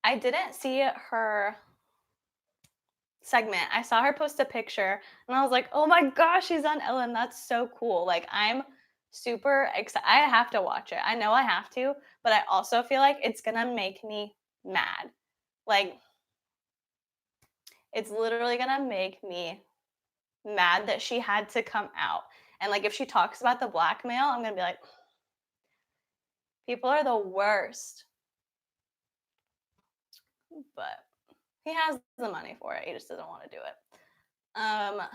I didn't see her segment. I saw her post a picture and I was like, "Oh my gosh, she's on Ellen. That's so cool." Like I'm super excited. I have to watch it. I know I have to, but I also feel like it's going to make me mad. Like it's literally going to make me mad that she had to come out. And like if she talks about the blackmail, I'm going to be like, people are the worst. But he has the money for it. He just doesn't want to do it.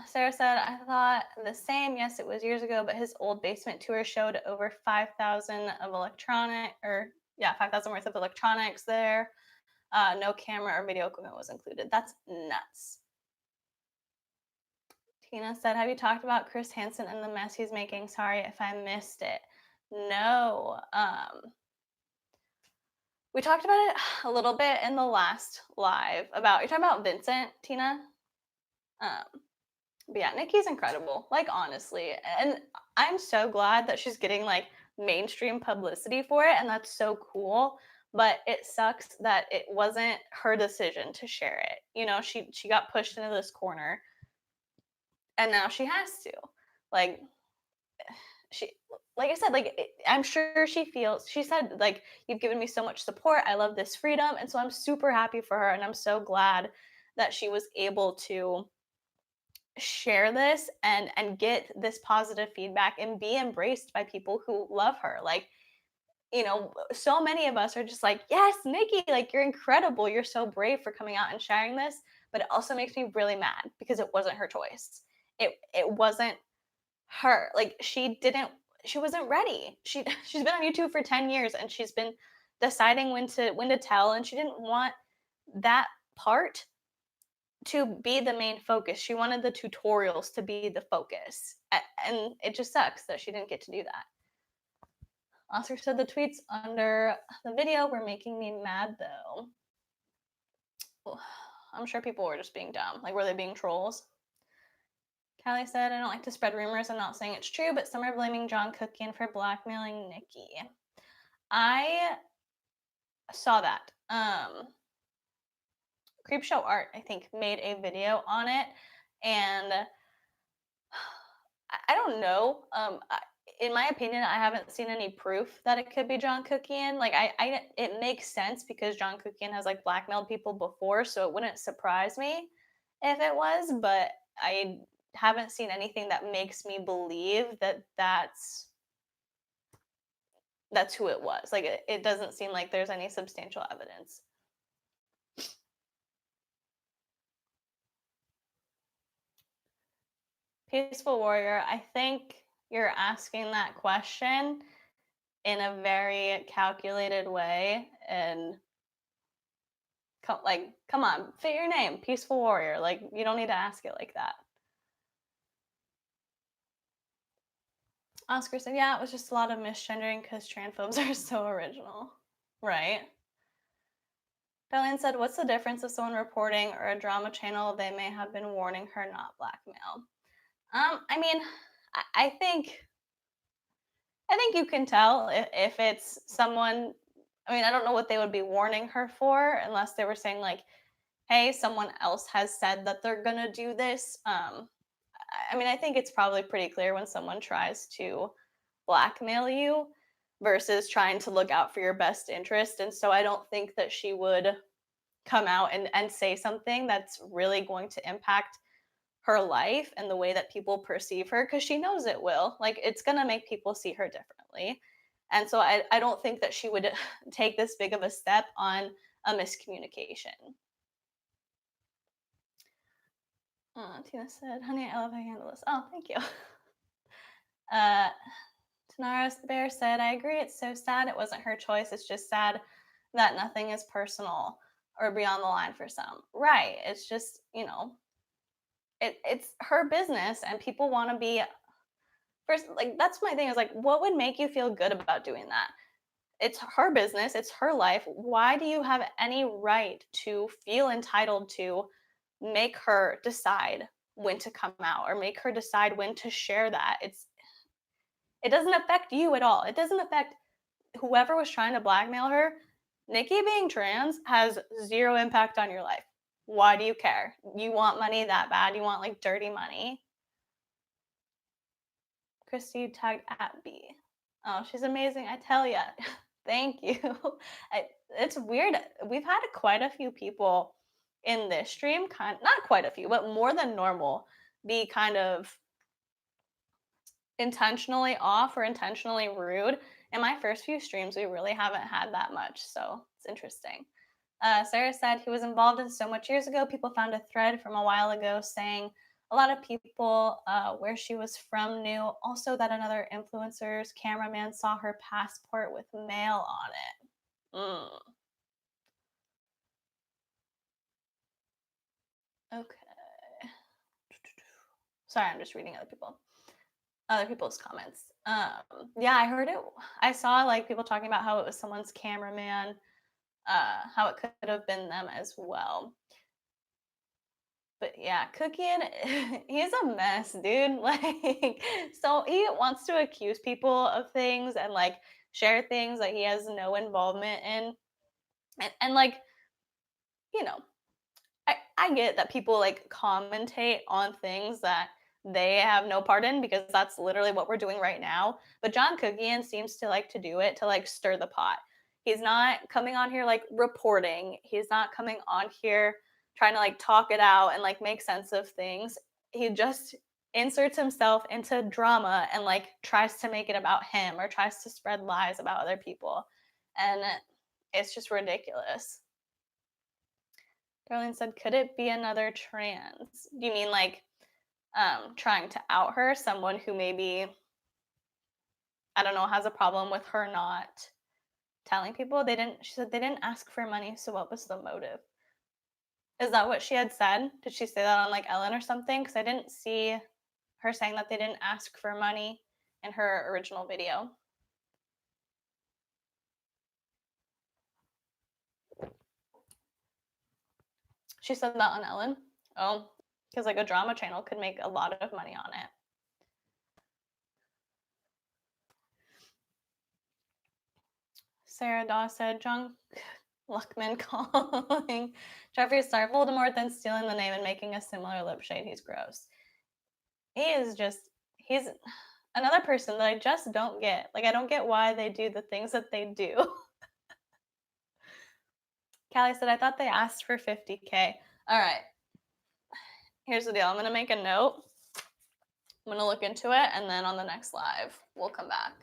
Sarah said, I thought the same. Yes, it was years ago, but his old basement tour showed over 5,000 of 5,000 worth of electronics there. No camera or video equipment was included. That's nuts. Tina said, have you talked about Chris Hansen and the mess he's making? Sorry if I missed it. No. We talked about it a little bit in the last live about, you're talking about Vincent, Tina? Um, But yeah, Nikki's incredible. Like honestly, and I'm so glad that she's getting like mainstream publicity for it, and that's so cool. But it sucks that it wasn't her decision to share it. You know, she got pushed into this corner, and now she has to. Like she, like I said, I'm sure she feels. She said like you've given me so much support. I love this freedom, and so I'm super happy for her, and I'm so glad that she was able to share this and get this positive feedback and be embraced by people who love her. Like, you know, so many of us are just like, yes, Nikki, like you're incredible, you're so brave for coming out and sharing this. But it also makes me really mad because it wasn't her choice. It wasn't her. Like she wasn't ready. She's been on YouTube for 10 years and she's been deciding when to tell, and she didn't want that part to be the main focus. She wanted the tutorials to be the focus. And it just sucks that she didn't get to do that. Oscar said the tweets under the video were making me mad though. I'm sure people were just being dumb. Like, were they being trolls? Callie said, I don't like to spread rumors. I'm not saying it's true, but some are blaming John Cookian for blackmailing Nikki. I saw that. Creepshow Art, I think, made a video on it, and I don't know. In my opinion, I haven't seen any proof that it could be John Cookian. Like, it makes sense because John Cookian has like blackmailed people before, so it wouldn't surprise me if it was. But I haven't seen anything that makes me believe that that's who it was. Like, it doesn't seem like there's any substantial evidence. Peaceful Warrior, I think you're asking that question in a very calculated way, and come on, fit your name, Peaceful Warrior. Like, you don't need to ask it like that. Oscar said, yeah, it was just a lot of misgendering because transphobes are so original. Right? Diane said, what's the difference of someone reporting or a drama channel? They may have been warning her, not blackmail. I mean, I think you can tell if it's someone. I mean, I don't know what they would be warning her for unless they were saying like, hey, someone else has said that they're gonna do this. I mean, I think it's probably pretty clear when someone tries to blackmail you versus trying to look out for your best interest. And so I don't think that she would come out and say something that's really going to impact her life and the way that people perceive her, because she knows it will. Like, it's going to make people see her differently. And so I don't think that she would take this big of a step on a miscommunication. Tina said, honey, I love how you handle this. Oh, thank you. Tanaris the Bear said, I agree. It's so sad. It wasn't her choice. It's just sad that nothing is personal or beyond the line for some. Right. It's just, it's her business, and people want to be first. Like, that's my thing, is like, what would make you feel good about doing that? It's her business. It's her life. Why do you have any right to feel entitled to make her decide when to come out or make her decide when to share that? It doesn't affect you at all. It doesn't affect whoever was trying to blackmail her, Nikki being trans has zero impact on your life. Why do you care? You want money that bad? You want like dirty money? Christy tagged at B. Oh, she's amazing. I tell ya. Thank you. It's weird. We've had quite a few people in this stream, not quite a few, but more than normal, be kind of intentionally off or intentionally rude. In my first few streams, we really haven't had that much, so it's interesting. Sarah said he was involved in so much years ago. People found a thread from a while ago saying a lot of people where she was from knew. Also, that another influencer's cameraman saw her passport with mail on it. Mm, okay. Sorry, I'm just reading other people's comments. Yeah, I heard it. I saw like people talking about how it was someone's cameraman, how it could have been them as well. But yeah, Cooking, he's a mess, dude. Like, so he wants to accuse people of things and like share things that he has no involvement in. And like, you know, I get that people like commentate on things that they have no part in because that's literally what we're doing right now. But John Cookian seems to like to do it to like stir the pot. He's not coming on here like reporting. He's not coming on here trying to like talk it out and like make sense of things. He just inserts himself into drama and like tries to make it about him or tries to spread lies about other people. And it's just ridiculous. Darlene said, could it be another trans? Do you mean like trying to out her, someone who maybe, I don't know, has a problem with her not telling people? She said they didn't ask for money, so what was the motive? Is that what she had said? Did she say that on like Ellen or something? Because I didn't see her saying that they didn't ask for money in her original video. She said that on Ellen. Oh, because like a drama channel could make a lot of money on it. Sarah Daw said, John Luckman calling Jeffree Star Voldemort, then stealing the name and making a similar lip shade. He's gross. He's another person that I just don't get. Like, I don't get why they do the things that they do. Callie said, I thought they asked for 50K. All right. Here's the deal. I'm going to make a note. I'm going to look into it, and then on the next live, we'll come back.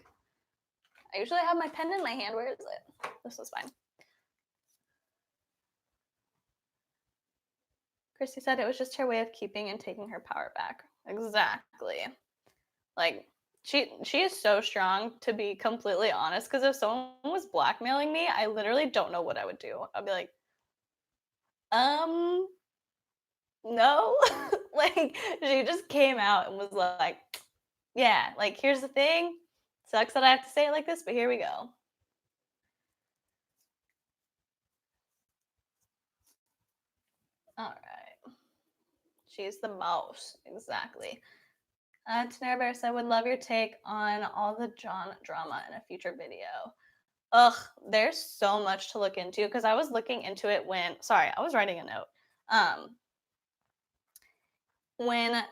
I usually have my pen in my hand. Where is it? This was fine. Christy said it was just her way of keeping and taking her power back. Exactly. Like, she is so strong, to be completely honest, because if someone was blackmailing me, I literally don't know what I would do. I'd be like, no. Like, she just came out and was like, yeah, like, here's the thing. Sucks that I have to say it like this, but here we go. All right. She's the mouse. Exactly. Tanera Bear said, would love your take on all the John drama in a future video. Ugh, there's so much to look into because I was looking into it I was writing a note. When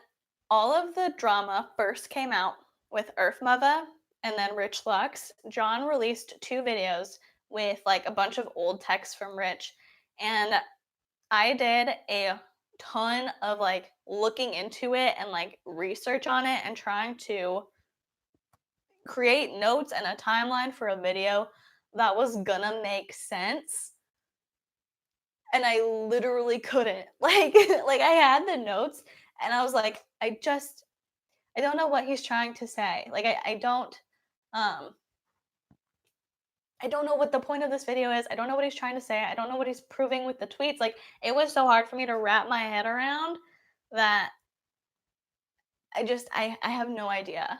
all of the drama first came out with Earth Mother and then Rich Lux, John released 2 videos with like a bunch of old texts from Rich. And I did a ton of like looking into it and like research on it and trying to create notes and a timeline for a video that was gonna make sense. And I literally couldn't. Like I had the notes and I was like, I don't know what he's trying to say. Like I don't know what the point of this video is. I don't know what he's trying to say. I don't know what he's proving with the tweets. Like, it was so hard for me to wrap my head around that I have no idea.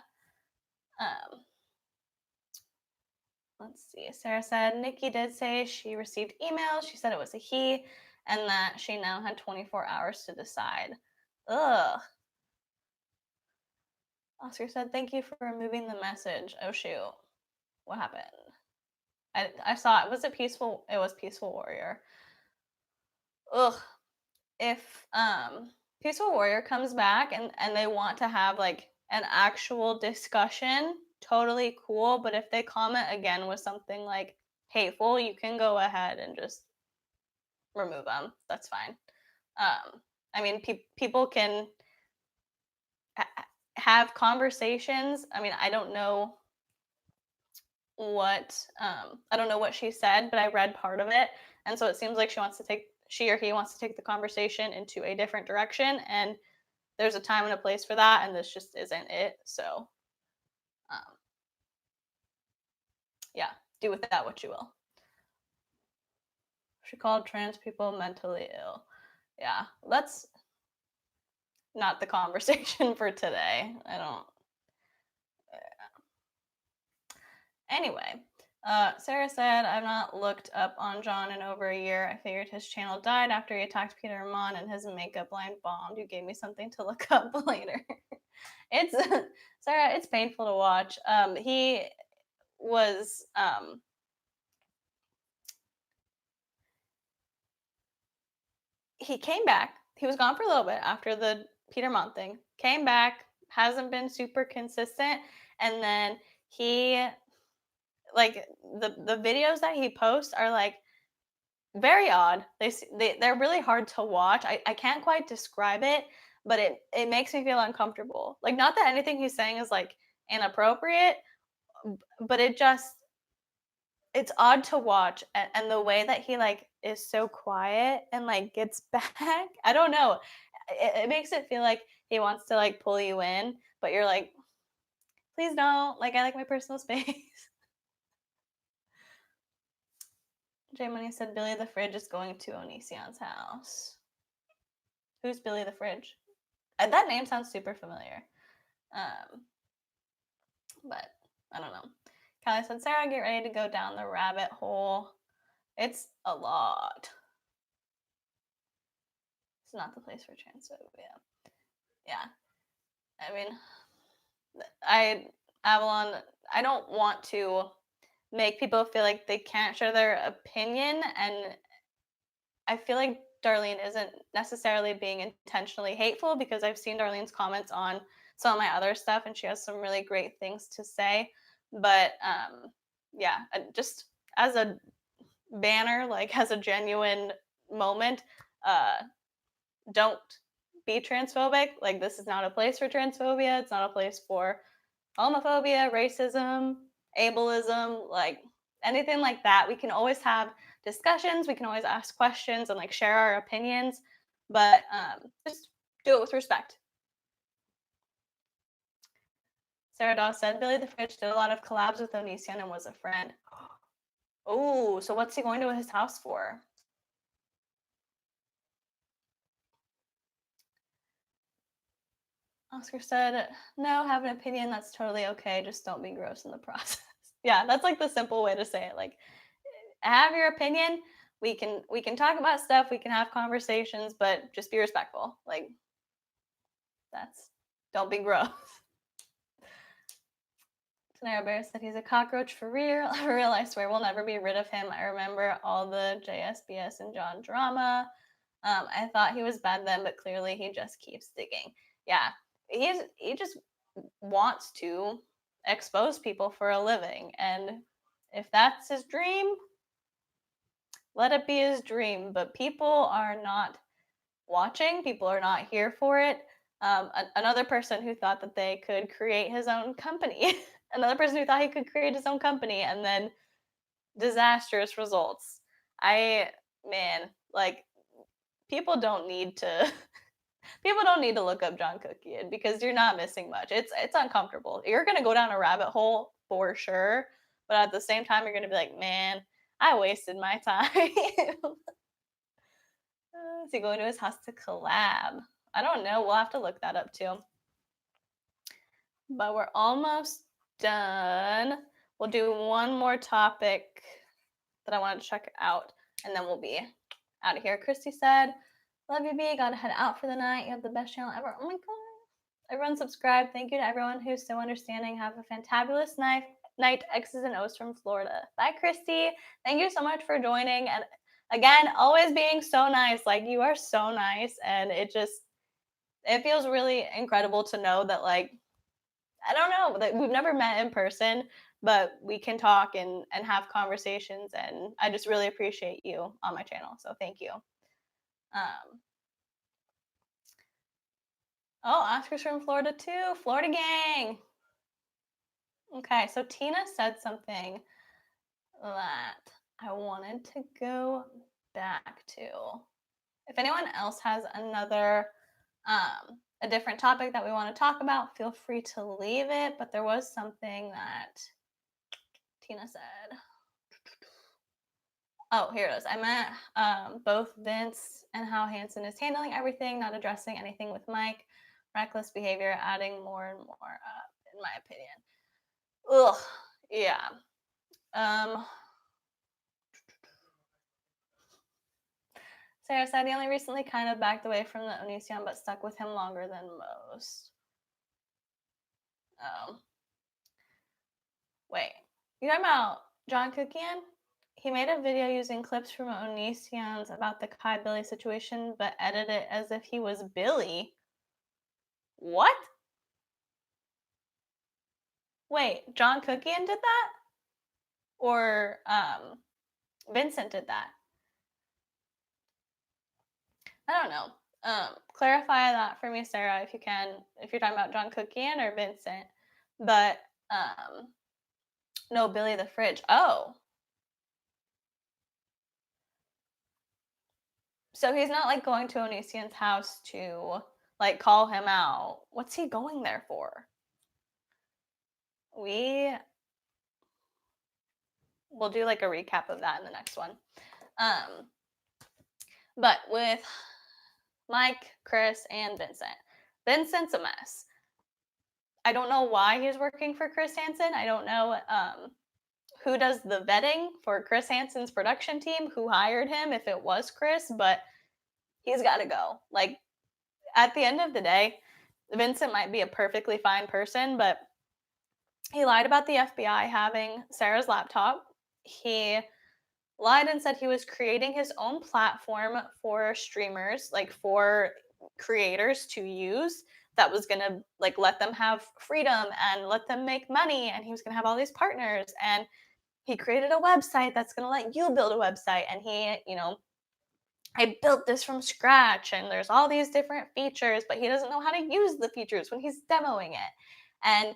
Let's see. Sarah said Nikki did say she received emails. She said it was a he and that she now had 24 hours to decide. Ugh. Oscar said, thank you for removing the message. Oh, shoot. What happened? I saw it. Was it Peaceful? It was Peaceful Warrior. Ugh. If Peaceful Warrior comes back and they want to have like an actual discussion, totally cool. But if they comment again with something like hateful, you can go ahead and just remove them. That's fine. I mean, people can have conversations. I mean, I don't know what she said, but I read part of it, and so it seems like she or he wants to take the conversation into a different direction, and there's a time and a place for that, and this just isn't it. So, um, yeah, do with that what you will. She called trans people mentally ill. Yeah, that's not the conversation for today. I don't. Anyway, Sarah said, I've not looked up on John in over a year. I figured his channel died after he attacked Peter Ramon and his makeup line bombed. You gave me something to look up later. It's Sarah, it's painful to watch. He was he came back. He was gone for a little bit after the Peter Mont thing. Came back, hasn't been super consistent, and then he like the videos that he posts are like very odd. They're really hard to watch. I can't quite describe it, but it makes me feel uncomfortable. Like not that anything he's saying is like inappropriate, but it's odd to watch and the way that he like is so quiet and like gets back. I don't know. It makes it feel like he wants to like pull you in, but you're like, please don't. Like I like my personal space. J Money said Billy the Fridge is going to Onision's house. Who's Billy the Fridge? That name sounds super familiar. But I don't know. Callie said, Sarah, get ready to go down the rabbit hole. It's a lot. It's not the place for transphobia. Yeah. I mean, Avalon, I don't want to make people feel like they can't share their opinion. And I feel like Darlene isn't necessarily being intentionally hateful because I've seen Darlene's comments on some of my other stuff and she has some really great things to say. But yeah, just as a banner, like as a genuine moment, don't be transphobic. Like this is not a place for transphobia. It's not a place for homophobia, racism, ableism, like anything like that. We can always have discussions. We can always ask questions and like share our opinions, but just do it with respect. Sarah Dawes said Billy the Fridge did a lot of collabs with Oniisan and was a friend. Oh, so what's he going to his house for? Oscar said, no, have an opinion. That's totally okay. Just don't be gross in the process. Yeah, that's like the simple way to say it. Like, have your opinion. We can talk about stuff. We can have conversations, but just be respectful. Like, don't be gross. Tanera Bear said he's a cockroach for real. I swear we'll never be rid of him. I remember all the JSBS and John drama. I thought he was bad then, but clearly he just keeps digging. Yeah, he just wants to expose people for a living, and if that's his dream, let it be his dream. But people are not watching. People are not here for it. Another person who thought that they could create his own company. Another person who thought he could create his own company, and then disastrous results. Like people don't need to look up John Cookian because you're not missing much. It's uncomfortable. You're gonna go down a rabbit hole for sure, but at the same time, you're gonna be like, man, I wasted my time. Is he going to his house to collab? I don't know. We'll have to look that up too. But we're almost done. We'll do one more topic that I wanted to check out, and then we'll be out of here. Christy said, love you, B. Gotta head out for the night. You have the best channel ever. Oh my God. Everyone subscribe. Thank you to everyone who's so understanding. Have a fantabulous night. Night X's and O's from Florida. Bye, Christy. Thank you so much for joining. And again, always being so nice. Like, you are so nice. And it feels really incredible to know that, like, I don't know, that we've never met in person, but we can talk and have conversations. And I just really appreciate you on my channel. So thank you. Oh, Oscar's from Florida too. Florida gang. Okay, so Tina said something that I wanted to go back to. If anyone else has another a different topic that we want to talk about, feel free to leave it. But there was something that Tina said. Oh, here it is. I meant both Vince and how Hanson is handling everything, not addressing anything with Mike. Reckless behavior, adding more and more up, in my opinion. Ugh, yeah. Sarah said he only recently kind of backed away from the Onision, but stuck with him longer than most. Oh. Wait. You talking about John Cookian? He made a video using clips from Onision's about the Kai Billy situation, but edited it as if he was Billy. What? Wait, John Cookian did that? Or Vincent did that? I don't know. Clarify that for me, Sarah, if you can, if you're talking about John Cookian or Vincent. But no, Billy the Fridge. Oh. So he's not like going to Onision's house to like call him out. What's he going there for? We'll do like a recap of that in the next one. But with Mike, Chris, and Vincent. Vincent's a mess. I don't know why he's working for Chris Hansen. I don't know who does the vetting for Chris Hansen's production team, who hired him, if it was Chris, but he's got to go. Like, at the end of the day, Vincent might be a perfectly fine person, but he lied about the FBI having Sarah's laptop. He lied and said he was creating his own platform for streamers, like for creators to use, that was going to like let them have freedom and let them make money, and he was going to have all these partners, and he created a website that's going to let you build a website, and he, I built this from scratch and there's all these different features, but he doesn't know how to use the features when he's demoing it. And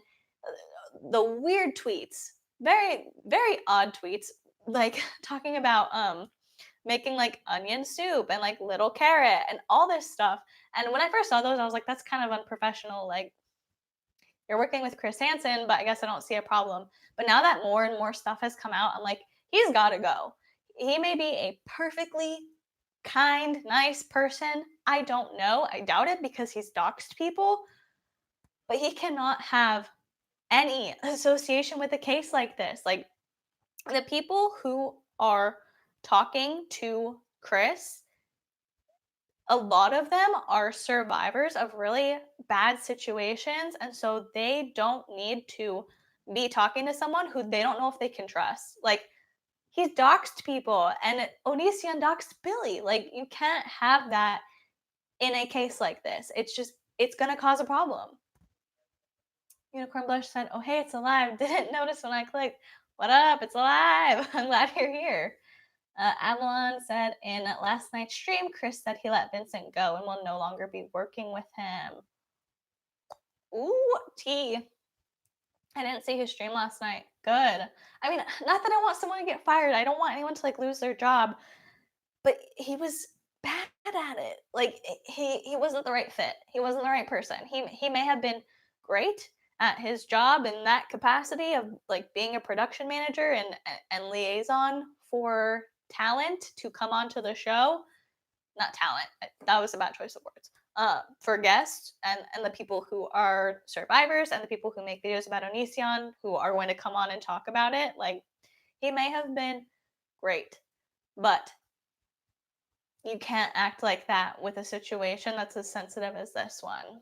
the weird tweets, very very odd tweets, like talking about making like onion soup and like little carrot and all this stuff. And when I first saw those, I was like, that's kind of unprofessional. Like, you're working with Chris Hansen, but I guess I don't see a problem. But now that more and more stuff has come out, I'm like, he's got to go. He may be a perfectly kind, nice person. I don't know. I doubt it because he's doxed people. But he cannot have any association with a case like this. Like, the people who are talking to Chris, a lot of them are survivors of really bad situations, and so they don't need to be talking to someone who they don't know if they can trust. Like, he's doxed people, and Onision doxed Billy. Like, you can't have that in a case like this. It's gonna cause a problem. Unicorn Blush said, "Oh hey, it's alive. Didn't notice when I clicked. What up? It's alive. I'm glad you're here." Avalon said, in last night's stream, Chris said he let Vincent go and will no longer be working with him. Ooh, tea. I didn't see his stream last night. Good. I mean, not that I want someone to get fired. I don't want anyone to like lose their job, but he was bad at it. Like, he wasn't the right fit. He wasn't the right person. He may have been great at his job in that capacity of like being a production manager and liaison for talent to come onto the show. Not talent, that was a bad choice of words. For guests and the people who are survivors and the people who make videos about Onision, who are going to come on and talk about it. Like, he may have been great, but you can't act like that with a situation that's as sensitive as this one.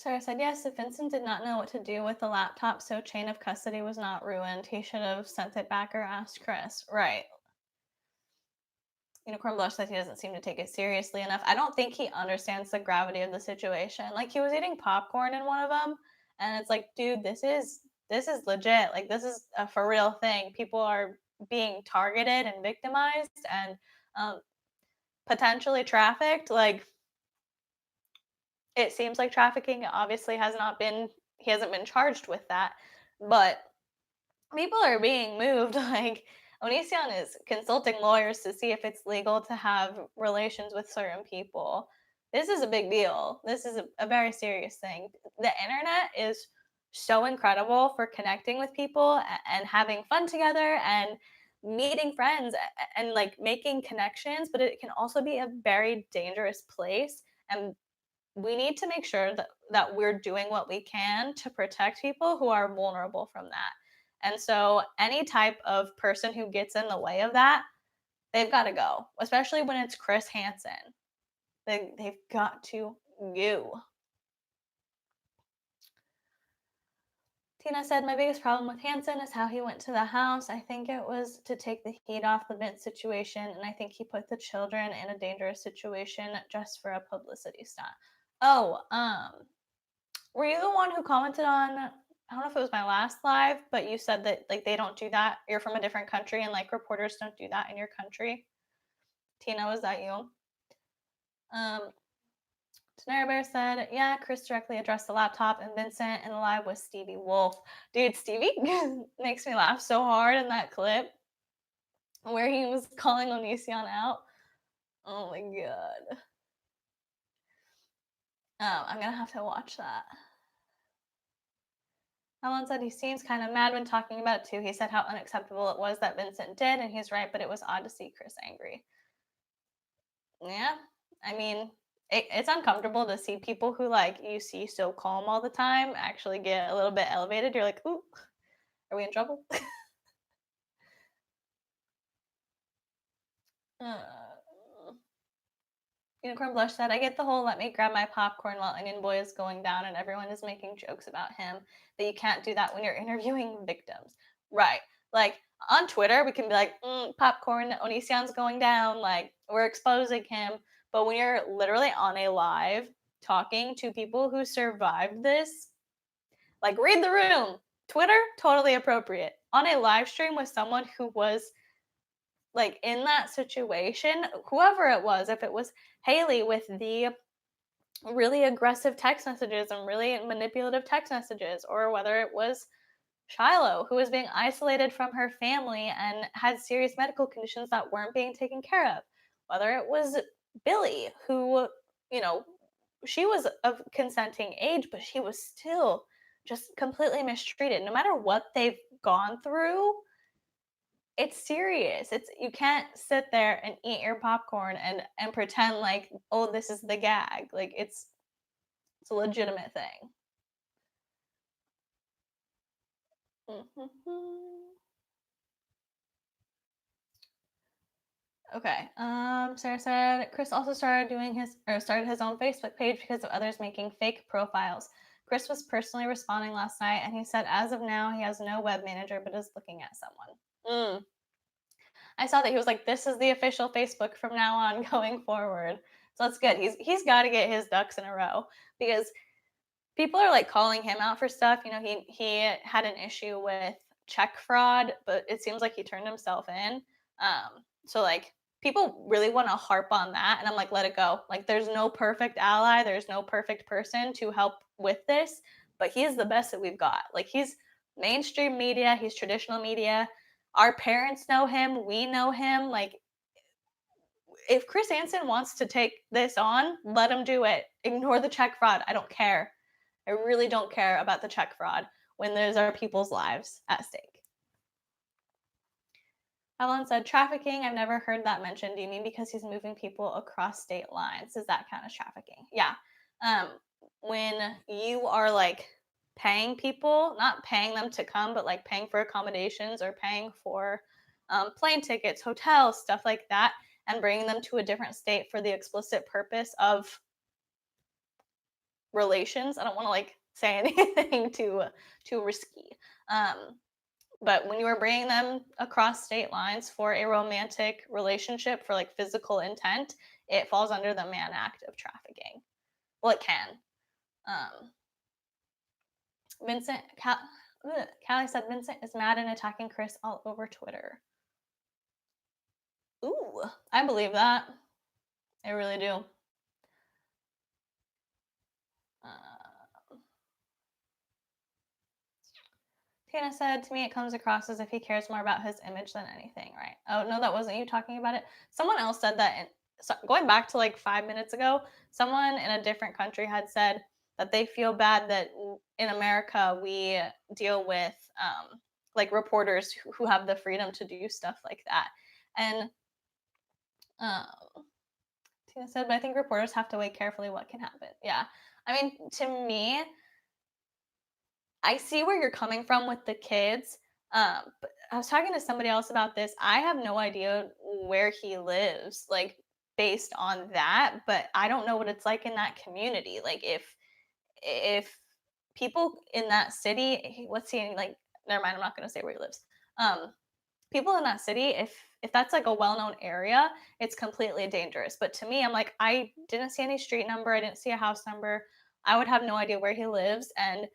Sarah said, yes, if Vincent did not know what to do with the laptop, so chain of custody was not ruined, he should have sent it back or asked Chris. Right. Unicorn Blush says he doesn't seem to take it seriously enough. I don't think he understands the gravity of the situation. Like, he was eating popcorn in one of them, and it's like, dude, this is legit. Like, this is a for real thing. People are being targeted and victimized and potentially trafficked. Like, it seems like trafficking obviously has not been, he hasn't been charged with that, but people are being moved. Like, Onision is consulting lawyers to see if it's legal to have relations with certain people. This is a big deal. This is a very serious thing. The internet is so incredible for connecting with people and having fun together and meeting friends and like making connections, but it can also be a very dangerous place. And we need to make sure that we're doing what we can to protect people who are vulnerable from that. And so any type of person who gets in the way of that, they've got to go, especially when it's Chris Hansen. They've got to go. Tina said, my biggest problem with Hansen is how he went to the house. I think it was to take the heat off the Vince situation, and I think he put the children in a dangerous situation just for a publicity stunt. Oh, were you the one who commented on, I don't know if it was my last live, but you said that like they don't do that. You're from a different country and like reporters don't do that in your country. Tina, was that you? Tanera Bear said, yeah, Chris directly addressed the laptop and Vincent in the live was Stevie Wolf. Dude, Stevie makes me laugh so hard in that clip where he was calling Onision out. Oh my god. I'm gonna have to watch that. Alan said he seems kind of mad when talking about it too. He said how unacceptable it was that Vincent did, and he's right, but it was odd to see Chris angry. Yeah, I mean, it's uncomfortable to see people who like you see so calm all the time actually get a little bit elevated. You're like, ooh, are we in trouble? Unicorn Blush said, I get the whole let me grab my popcorn while Onion Boy is going down and everyone is making jokes about him, but you can't do that when you're interviewing victims. Right. Like on Twitter, we can be like, popcorn, Onision's going down, like we're exposing him. But when you're literally on a live talking to people who survived this, like read the room. Twitter, totally appropriate. On a live stream with someone who was like in that situation, whoever it was, if it was Haley with the really aggressive text messages and really manipulative text messages, or whether it was Shiloh, who was being isolated from her family and had serious medical conditions that weren't being taken care of, whether it was Billy, who, you know, she was of consenting age, but she was still just completely mistreated. No matter what they've gone through, it's serious. It's you can't sit there and eat your popcorn and pretend like, oh, this is the gag. Like it's a legitimate thing. Okay. Sarah said Chris also started started his own Facebook page because of others making fake profiles. Chris was personally responding last night, and he said as of now he has no web manager, but is looking at someone. I saw that he was like, "This is the official Facebook from now on, going forward." So that's good. He's got to get his ducks in a row because people are like calling him out for stuff. You know, he had an issue with check fraud, but it seems like he turned himself in. So like people really want to harp on that, and I'm like, let it go. Like, there's no perfect ally, there's no perfect person to help with this, but he is the best that we've got. Like, he's mainstream media, he's traditional media. Our parents know him, we know him. Like, if Chris Hansen wants to take this on, let him do it. Ignore the check fraud. I don't care. I really don't care about the check fraud when there's our people's lives at stake. Alan said, trafficking, I've never heard that mentioned. Do you mean because he's moving people across state lines? Does that count as trafficking? Yeah. When you are like paying people, not paying them to come, but like paying for accommodations or paying for plane tickets, hotels, stuff like that, and bringing them to a different state for the explicit purpose of relations. I don't want to like say anything too risky. But when you are bringing them across state lines for a romantic relationship for like physical intent, it falls under the Mann Act of trafficking. Well, it can. Um, Vincent, Callie said Vincent is mad and attacking Chris all over Twitter. Ooh, I believe that. I really do. Tina said, to me, it comes across as if he cares more about his image than anything, right? Oh, no, that wasn't you talking about it. Someone else said that. So going back to like 5 minutes ago, someone in a different country had said that they feel bad that in America we deal with like reporters who have the freedom to do stuff like that. And Tina said, but I think reporters have to weigh carefully what can happen. Yeah. I mean, to me, I see where you're coming from with the kids. But I was talking to somebody else about this. I have no idea where he lives, like based on that, but I don't know what it's like in that community. Like if people in that city, what's he like? Never mind. I'm not going to say where he lives. People in that city, if that's like a well-known area, it's completely dangerous. But to me, I'm like, I didn't see any street number. I didn't see a house number. I would have no idea where he lives, and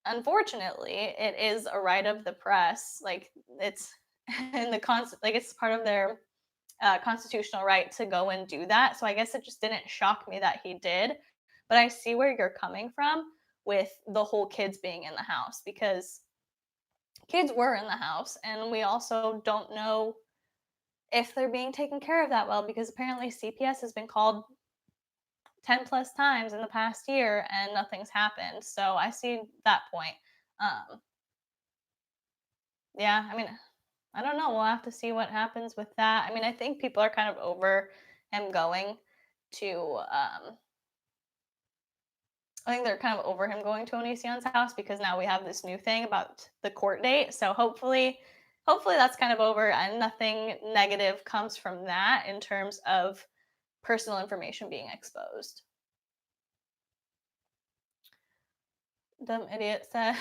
unfortunately, it is a right of the press. Like it's in the like it's part of their constitutional right to go and do that. So I guess it just didn't shock me that he did. But I see where you're coming from with the whole kids being in the house, because kids were in the house, and we also don't know if they're being taken care of that well, because apparently CPS has been called 10 plus times in the past year and nothing's happened. So I see that point. Um, yeah, I mean, I don't know. We'll have to see what happens with that. I mean, I think people are kind of over him going to I think they're kind of over him going to Oniisan's house, because now we have this new thing about the court date. So hopefully that's kind of over and nothing negative comes from that in terms of personal information being exposed. Dumb idiot said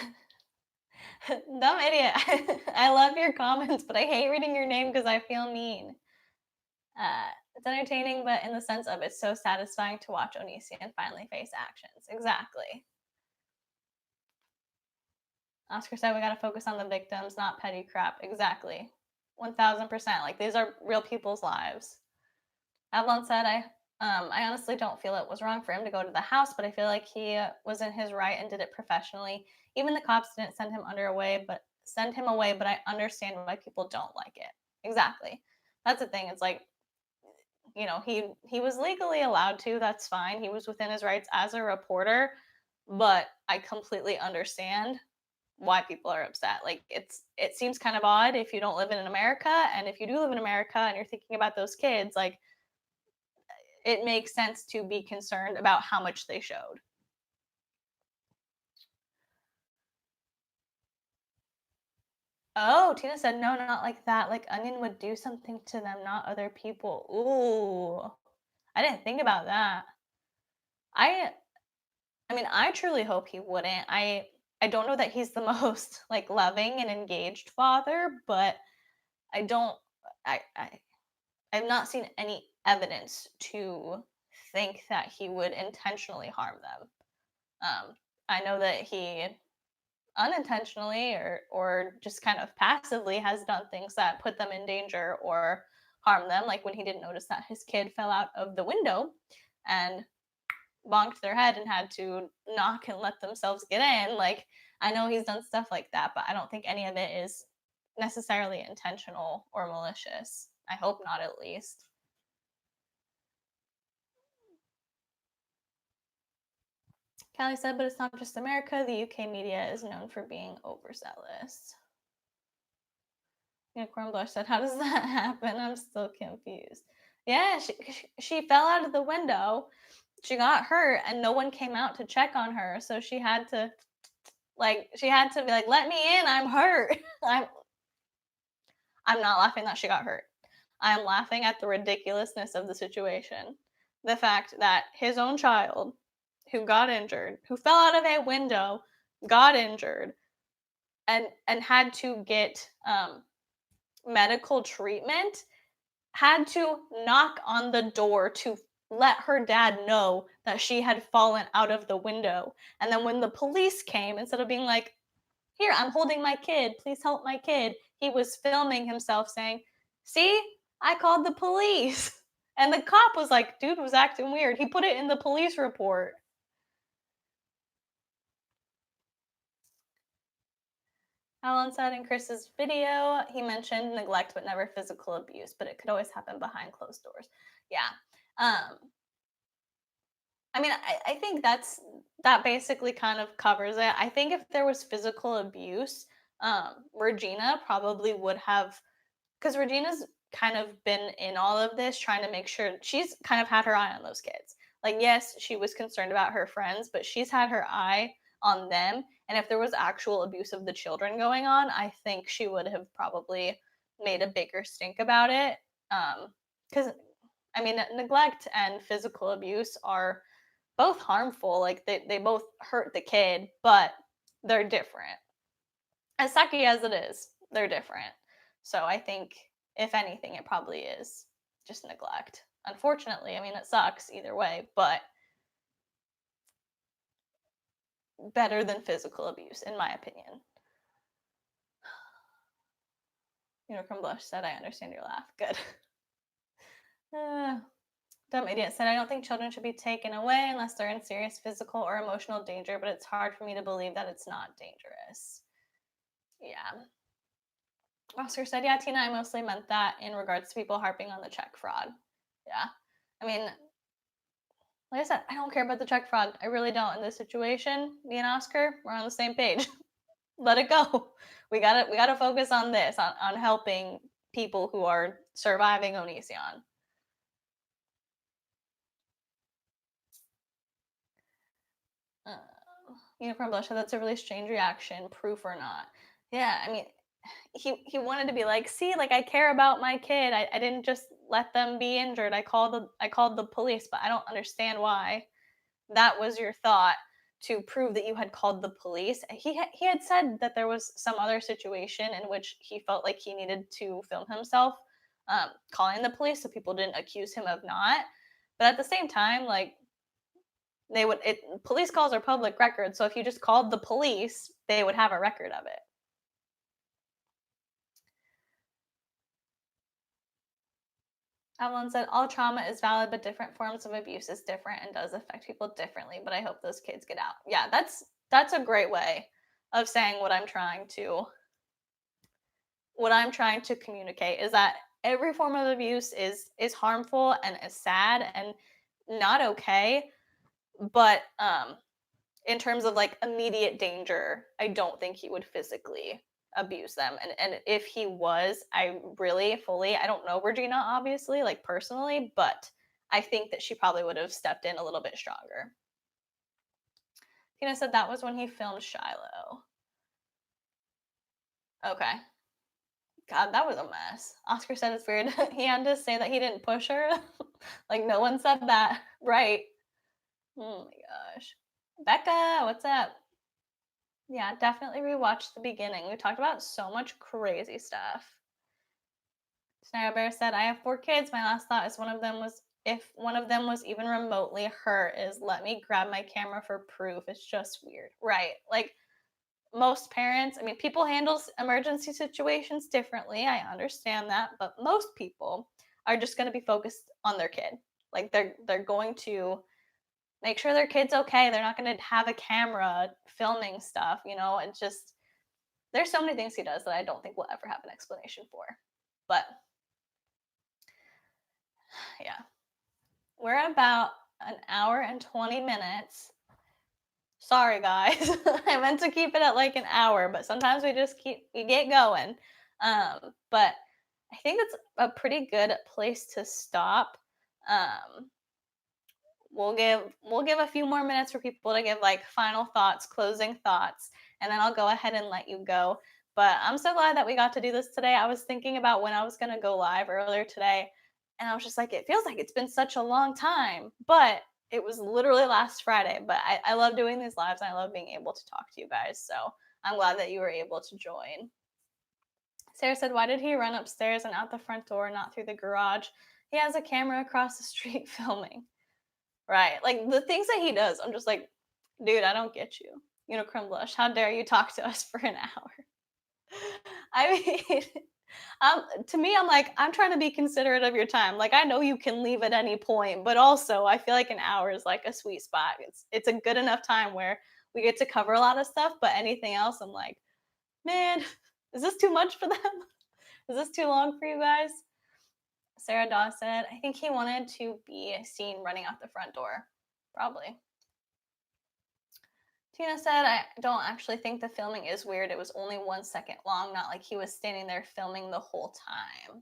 dumb idiot. I love your comments, but I hate reading your name because I feel mean. It's entertaining, but in the sense of it's so satisfying to watch Oniisan finally face actions. Exactly. Oscar said we got to focus on the victims, not petty crap. Exactly. 1000%. Like, these are real people's lives. Avalon said, I honestly don't feel it was wrong for him to go to the house, but I feel like he was in his right and did it professionally. Even the cops didn't send him away, but I understand why people don't like it. Exactly. That's the thing. It's like, he was legally allowed to. That's fine. He was within his rights as a reporter, but I completely understand why people are upset. Like, it seems kind of odd if you don't live in America, and if you do live in America and you're thinking about those kids, like, it makes sense to be concerned about how much they showed. Oh, Tina said, no, not like that. Like, Onion would do something to them, not other people. Ooh, I didn't think about that. I mean, I truly hope he wouldn't. I don't know that he's the most like loving and engaged father, but I don't I I've not seen any evidence to think that he would intentionally harm them. I know that he unintentionally or just kind of passively has done things that put them in danger or harm them, like when he didn't notice that his kid fell out of the window and bonked their head and had to knock and let themselves get in. Like, I know he's done stuff like that, but I don't think any of it is necessarily intentional or malicious. I hope not, at least. Callie said, but it's not just America. The UK media is known for being overzealous. Unicorn Blush said, how does that happen? I'm still confused. Yeah, she fell out of the window. She got hurt, and no one came out to check on her. So she had to be like, let me in. I'm hurt. I'm not laughing that she got hurt. I'm laughing at the ridiculousness of the situation. The fact that his own child, who got injured, who fell out of a window, got injured, and had to get medical treatment, had to knock on the door to let her dad know that she had fallen out of the window. And then when the police came, instead of being like, "Here, I'm holding my kid, please help my kid," he was filming himself saying, "See, I called the police." And the cop was like, "Dude was acting weird." He put it in the police report. Alan said in Chris's video, he mentioned neglect but never physical abuse, but it could always happen behind closed doors. Yeah. Um, I mean, I think that basically kind of covers it. I think if there was physical abuse, Regina probably would have, because Regina's kind of been in all of this, trying to make sure she's kind of had her eye on those kids. Like, yes, she was concerned about her friends, but she's had her eye on them. And if there was actual abuse of the children going on, I think she would have probably made a bigger stink about it. Because I mean, neglect and physical abuse are both harmful. Like they both hurt the kid, but they're different. As sucky as it is, they're different. So I think if anything, it probably is just neglect. Unfortunately, I mean, it sucks either way, but better than physical abuse, in my opinion. Unicorn Blush said, "I understand your laugh." Good. Dumb Idiot said, "I don't think children should be taken away unless they're in serious physical or emotional danger, but it's hard for me to believe that it's not dangerous." Yeah. Oscar said, "Yeah, Tina, I mostly meant that in regards to people harping on the check fraud." Yeah. I mean, like I said, I don't care about the check fraud. I really don't. In this situation, me and Oscar, we're on the same page. Let it go. We gotta focus on this, on helping people who are surviving Onision. Uh, Unicorn Blush said, "That's a really strange reaction, proof or not." Yeah, I mean, he wanted to be like, "See, like I care about my kid. I didn't just let them be injured. I called the police, but I don't understand why that was your thought to prove that you had called the police." He had said that there was some other situation in which he felt like he needed to film himself calling the police so people didn't accuse him of not. But at the same time, like police calls are public record, so if you just called the police, they would have a record of it. Evelyn said, "All trauma is valid, but different forms of abuse is different and does affect people differently. But I hope those kids get out." Yeah, that's a great way of saying what I'm trying to communicate is that every form of abuse is harmful and is sad and not okay. But in terms of like immediate danger, I don't think he would physically abuse them. And if he was, I really fully, I don't know Regina obviously, like personally, but I think that she probably would have stepped in a little bit stronger. Tina said that was when he filmed Shiloh. Okay. God, that was a mess. Oscar said it's weird. He had to say that he didn't push her. Like no one said that. Right. Oh my gosh. Becca, what's up? Yeah, definitely rewatch the beginning. We talked about so much crazy stuff. Scenario Bear said, "I have 4 kids. My last thought is if one of them was even remotely hurt, is let me grab my camera for proof. It's just weird." Right. Like most parents, I mean, people handle emergency situations differently. I understand that, but most people are just going to be focused on their kid. Like they're going to make sure their kid's okay. They're not going to have a camera filming stuff, It's just there's so many things he does that I don't think we'll ever have an explanation for. But yeah, we're about an hour and 20 minutes. Sorry, guys. I meant to keep it at like an hour, but sometimes we get going. But I think it's a pretty good place to stop. Um, we'll give a few more minutes for people to give like final thoughts, closing thoughts, and then I'll go ahead and let you go. But I'm so glad that we got to do this today. I was thinking about when I was going to go live earlier today, and I was just like, it feels like it's been such a long time, but It was literally last Friday, but I love doing these lives and I love being able to talk to you guys. So I'm glad that you were able to join. Sarah said, why did he run upstairs and out the front door, not through the garage? He has a camera across the street filming. Right. Like the things that he does, I'm just like, dude, I don't get you. Unicorn Blush, how dare you talk to us for an hour? I mean, to me, I'm like, I'm trying to be considerate of your time. Like, I know you can leave at any point, but also I feel like an hour is like a sweet spot. It's a good enough time where we get to cover a lot of stuff, but anything else, I'm like, man, is this too much for them? Is this too long for you guys? Sarah Daw said, I think he wanted to be seen running out the front door. Probably. Tina said, I don't actually think the filming is weird. It was only 1 second long, not like he was standing there filming the whole time.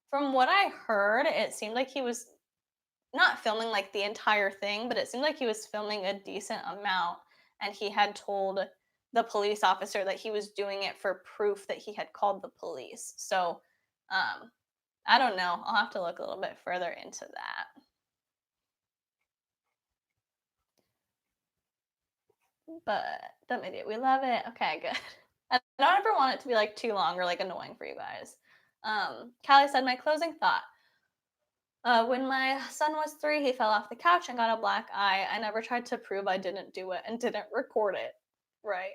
From what I heard, it seemed like he was not filming like the entire thing, but it seemed like he was filming a decent amount. And he had told the police officer that he was doing it for proof that he had called the police. So I don't know. I'll have to look a little bit further into that. But dumb idiot, we love it. Okay, good. I don't ever want it to be like too long or like annoying for you guys. Callie said, my closing thought. When my son was 3, he fell off the couch and got a black eye. I never tried to prove I didn't do it and didn't record it. Right.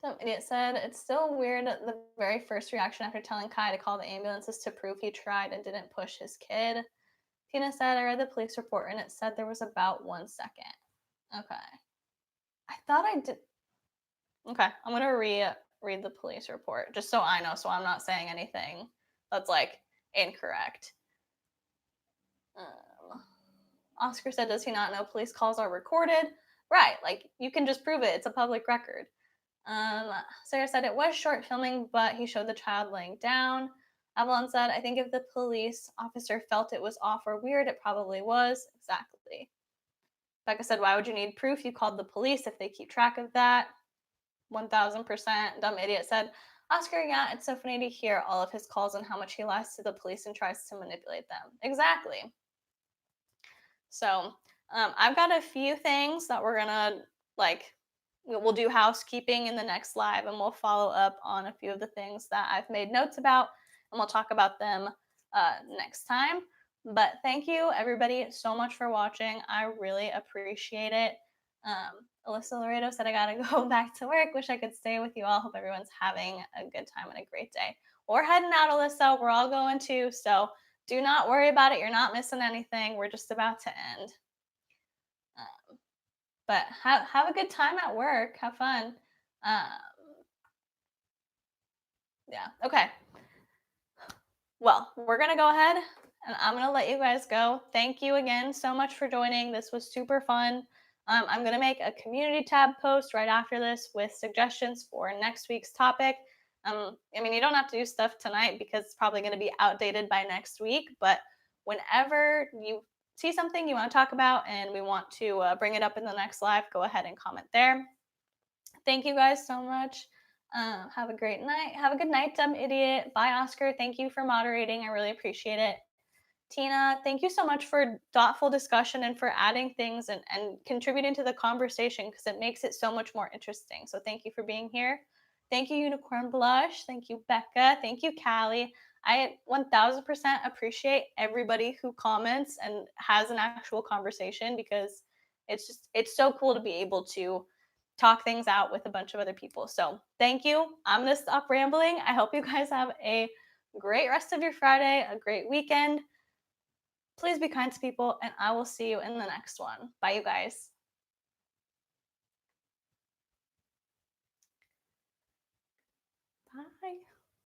Dumb idiot said, it's still weird the very first reaction after telling Kai to call the ambulance is to prove he tried and didn't push his kid. Tina said, I read the police report and it said there was about 1 second. Okay. I thought I did. Okay, I'm gonna read the police report just so I know, so I'm not saying anything that's like incorrect. Oscar said, "Does he not know police calls are recorded?" Right, like you can just prove it. It's a public record. Sarah said it was short filming, but he showed the child laying down. Avalon said, "I think if the police officer felt it was off or weird, it probably was." Exactly. Becca said, "Why would you need proof? You called the police if they keep track of that." 1000%. Dumb idiot said, Oscar, yeah, it's so funny to hear all of his calls and how much he lies to the police and tries to manipulate them. Exactly. So I've got a few things that we're gonna like. We'll do housekeeping in the next live, and we'll follow up on a few of the things that I've made notes about, and we'll talk about them next time. But thank you, everybody, so much for watching. I really appreciate it. Alyssa Laredo said, I gotta go back to work. Wish I could stay with you all. Hope everyone's having a good time and a great day. We're heading out, Alyssa. We're all going too. So do not worry about it. You're not missing anything. We're just about to end. But have a good time at work. Have fun. Yeah. Okay. Well, we're going to go ahead and I'm going to let you guys go. Thank you again so much for joining. This was super fun. I'm going to make a community tab post right after this with suggestions for next week's topic. I mean, you don't have to do stuff tonight because it's probably going to be outdated by next week. But whenever you see something you want to talk about and we want to bring it up in the next live, go ahead and comment there. Thank you guys so much. Have a great night. Have a good night, dumb idiot. Bye, Oscar. Thank you for moderating. I really appreciate it. Tina, thank you so much for thoughtful discussion and for adding things and contributing to the conversation because it makes it so much more interesting. So thank you for being here. Thank you, Unicorn Blush. Thank you, Becca. Thank you, Callie. I 1000% appreciate everybody who comments and has an actual conversation because it's so cool to be able to talk things out with a bunch of other people. So thank you. I'm going to stop rambling. I hope you guys have a great rest of your Friday, a great weekend. Please be kind to people, and I will see you in the next one. Bye, you guys. Bye.